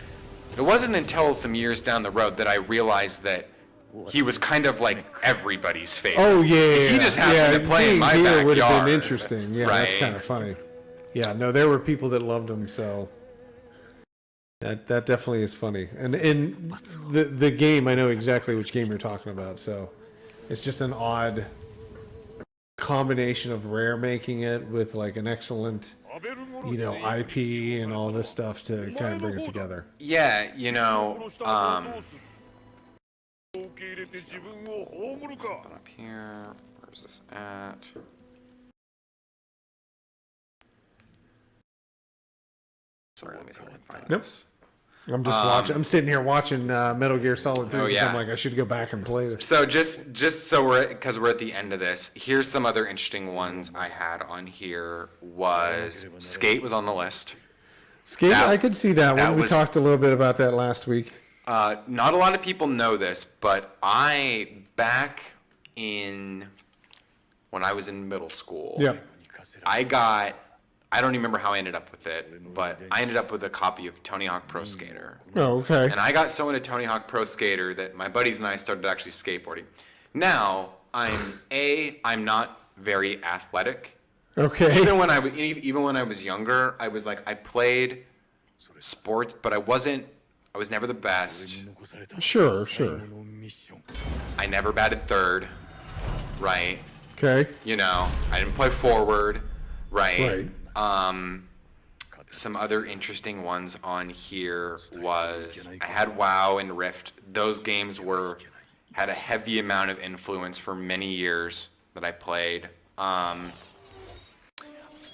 It wasn't until some years down the road that I realized that he was kind of like everybody's favorite. Oh yeah, He just happened to play in my being here backyard. would have been interesting. Yeah, that's right? kind of funny. Yeah, no, there were people that loved him, so that definitely is funny. And the game, I know exactly which game you're talking about. So it's just an odd combination of Rare making it with like an excellent, IP and all this stuff to kind of bring it together. Yeah, something up here. Where's this at? Sorry, let me see if I can find Nope. this. I'm just watching. I'm sitting here watching Metal Gear Solid 3. Oh, yeah. I'm like, I should go back and play this. So just so because we're at the end of this, here's some other interesting ones I had on here. Was Skate was on the list. Skate, That- I could see that that one. We was- talked a little bit about that last week. Not a lot of people know this, but back in when I was in middle school, Yeah. I don't even remember how I ended up with it, but I ended up with a copy of Tony Hawk Pro Skater. Oh, okay. And I got so into Tony Hawk Pro Skater that my buddies and I started actually skateboarding. Now, I'm not very athletic. Okay. Even when I was younger, I was like, I played sports, but I was never the best. Sure. I never batted third, right? Okay. I didn't play forward, right? Right. Some other interesting ones on here was I had WoW and Rift. Those games had a heavy amount of influence for many years that I played.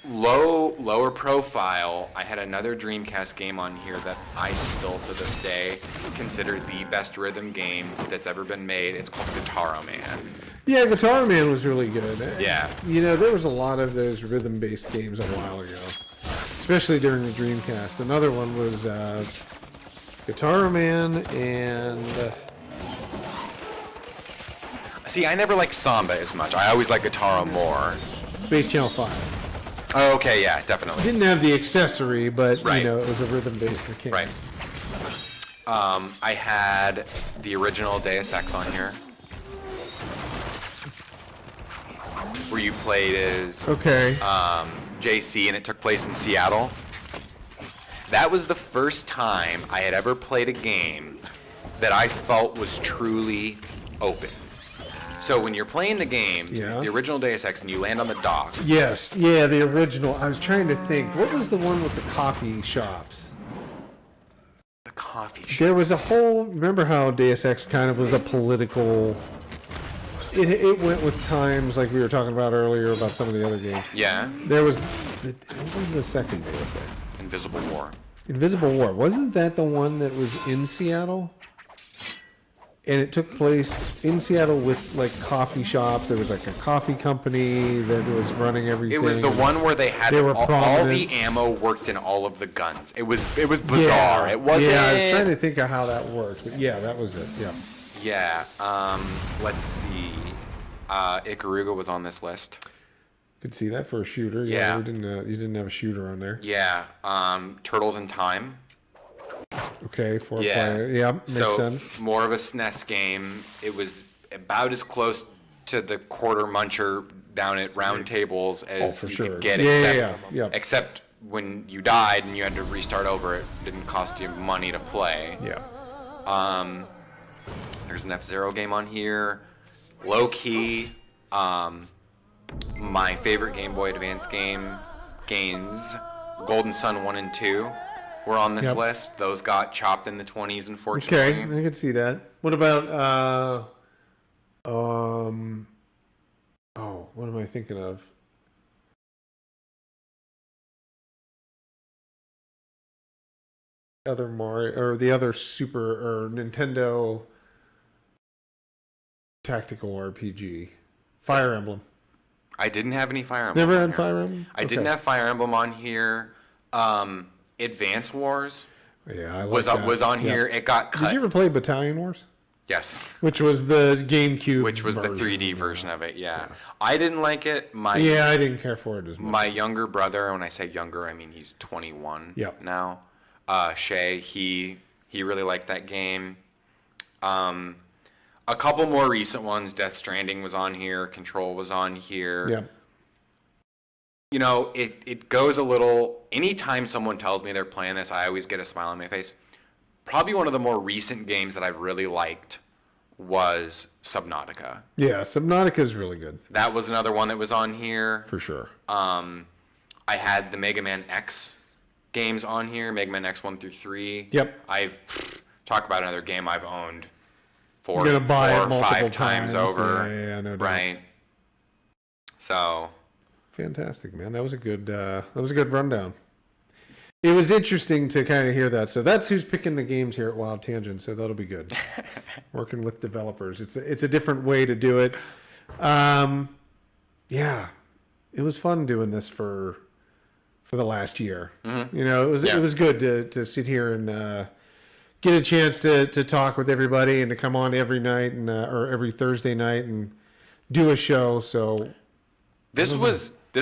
Lower profile, I had another Dreamcast game on here that I still to this day consider the best rhythm game that's ever been made. It's called Guitar Man. Yeah, Guitar Man was really good. Yeah. There was a lot of those rhythm-based games a while ago, especially during the Dreamcast. Another one was Guitar Man and... See, I never liked Samba as much. I always liked Guitar more. Space Channel 5. Oh, okay, yeah, definitely. Didn't have the accessory, but, Right. it was a rhythm-based mechanic. Right. I had the original Deus Ex on here, where you played as Okay. JC, and it took place in Seattle. That was the first time I had ever played a game that I felt was truly open. So when you're playing the game, Yeah. the original Deus Ex, and you land on the dock, Yes. Yeah, the original. I was trying to think. What was the one with the coffee shops? the coffee shop. There was a whole... Remember how Deus Ex kind of was a political... It went with times, like we were talking about earlier about some of the other games. Yeah, There was... What was the second Deus Ex? Invisible War. Invisible War. Wasn't that the one that was in Seattle? And it took place in Seattle with, like, coffee shops. There was, like, a coffee company that was running everything. It was the one where they had They were all prominent. the ammo worked in all of the guns. It was bizarre. Yeah. It wasn't. Yeah, I was trying to think of how that worked. But yeah, that was it. Yeah. Yeah. Let's see. Ikaruga was on this list. Could see that for a shooter. Yeah. You didn't have a shooter on there. Yeah. Turtles in Time. Okay, four Yeah. player. Yeah, makes So sense. more of a SNES game. It was about as close to the quarter muncher down at round tables as for you sure. could get. Yeah. Except when you died and you had to restart over, it didn't cost you money to play. Yeah. There's an F-Zero game on here. Low key, my favorite Game Boy Advance games, Golden Sun 1 and 2, were on this Yep. list. Those got chopped in the 20s, unfortunately. Okay, I could see that. What about what am I thinking of? Other Mario or the other Super or Nintendo tactical RPG, Fire Emblem. I didn't have any Fire Emblem. Never on had here. Fire Emblem. I didn't have Fire Emblem on here. Advance Wars Yeah, I like was that. was on Yeah. here. It got cut. Did you ever play Battalion Wars? Yes. which was the GameCube, Which was the version. 3D version of it, yeah. I didn't like it. Yeah, I didn't care for it as much. My younger brother, when I say younger, I mean he's 21 Yep. now. Shay, he really liked that game. A couple more recent ones, Death Stranding was on here, Control was on here. Yeah. You know, it goes a little, anytime someone tells me they're playing this, I always get a smile on my face. Probably one of the more recent games that I really liked was Subnautica. Yeah, Subnautica is really good. That was another one that was on here. For sure. I had the Mega Man X games on here, Mega Man X 1 through 3. Yep. Talk about another game I've owned You're gonna buy four it or multiple five times over. Yeah, no doubt. Right. So. Fantastic, man. That was a good rundown. It was interesting to kind of hear that. So that's who's picking the games here at Wild Tangent. So that'll be good. Working with developers, it's a different way to do it. Yeah, it was fun doing this for the last year. Mm-hmm. You know, it was good to sit here and get a chance to talk with everybody and to come on every night and or every Thursday night and do a show. So This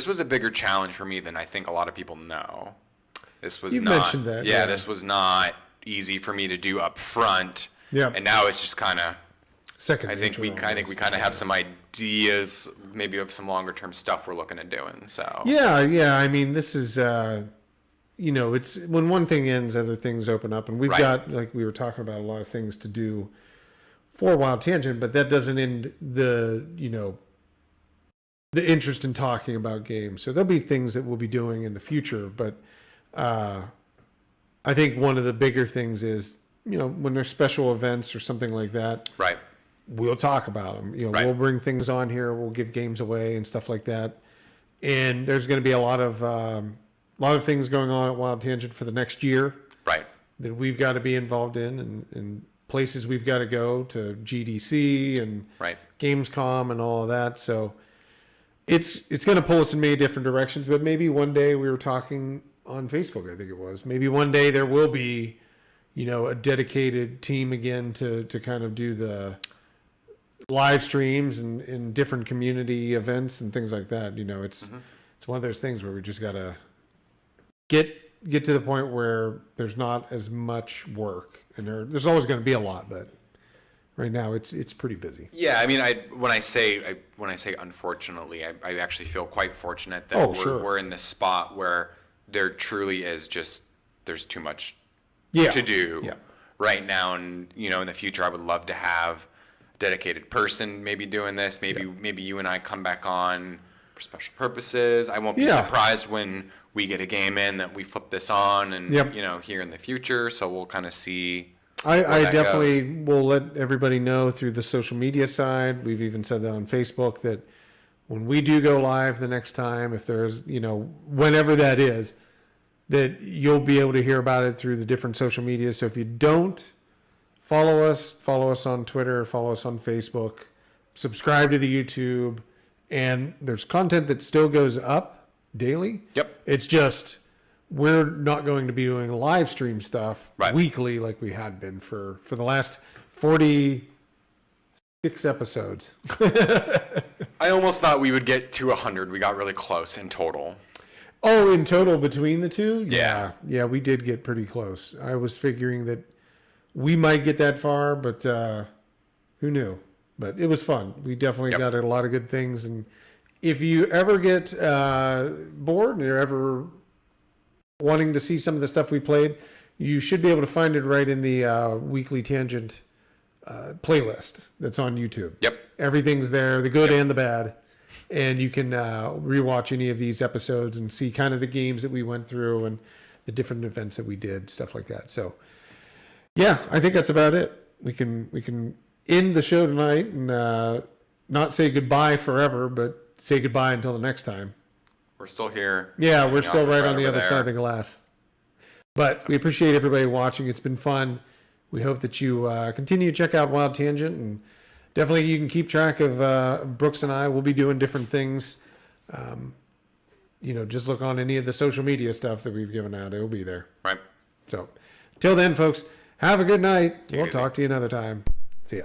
was a bigger challenge for me than I think a lot of people know. This was You've not. mentioned that, yeah, yeah. this was not easy for me to do up front. Yeah. And now it's just kind of. second. I think we kind of have some ideas, maybe of some longer term stuff we're looking at doing. So. Yeah. I mean, this is you know, it's when one thing ends, other things open up, and we've Right. got, like we were talking about, a lot of things to do for Wild Tangent, but that doesn't end the interest in talking about games. So there'll be things that we'll be doing in the future, but I think one of the bigger things is, you know, when there's special events or something like that, Right. we'll talk about them. You know, Right. we'll bring things on here, we'll give games away and stuff like that. And there's going to be a lot of things going on at Wild Tangent for the next year Right. that we've got to be involved in, and places we've got to go to, GDC and Right. Gamescom and all of that. So it's going to pull us in many different directions, but maybe one day, we were talking on Facebook, I think it was, maybe one day there will be, you know, a dedicated team again to kind of do the live streams and different community events and things like that. You know, it's one of those things where we just got to get to the point where there's not as much work, and there's always going to be a lot, but right now it's pretty busy. Yeah, I mean, when I say unfortunately, I actually feel quite fortunate that we're in this spot where there truly is just, there's too much to do right now, and you know, in the future, I would love to have a dedicated person maybe doing this. Maybe you and I come back on for special purposes. I won't be surprised when we get a game in that we flip this on, and you know, here in the future. So we'll kind of see. I definitely will let everybody know through the social media side. We've even said that on Facebook that when we do go live the next time, if there's, you know, whenever that is, that you'll be able to hear about it through the different social media. So if you don't follow us on Twitter, follow us on Facebook, subscribe to the YouTube, and there's content that still goes up daily. Yep. It's just, we're not going to be doing live stream stuff weekly like we had been for the last 46 episodes. I almost thought we would get to 100. We got really close in total. Oh, in total between the two? Yeah. Yeah, we did get pretty close. I was figuring that we might get that far, but who knew? But it was fun. We definitely got a lot of good things. And if you ever get bored and you're ever wanting to see some of the stuff we played, you should be able to find it right in the Weekly Tangent playlist that's on YouTube. Yep. Everything's there, the good and the bad. And you can rewatch any of these episodes and see kind of the games that we went through and the different events that we did, stuff like that. So, yeah, I think that's about it. We can end the show tonight and not say goodbye forever, but say goodbye until the next time. We're still here. Yeah, we're still right on the over other there. side of the glass. But we appreciate everybody watching. It's been fun. We hope that you continue to check out Wild Tangent, and definitely you can keep track of Brooks and I. We'll be doing different things. You know, just look on any of the social media stuff that we've given out. It'll be there. Right. So, till then, folks, have a good night. Take it We'll easy. talk to you another time. See ya.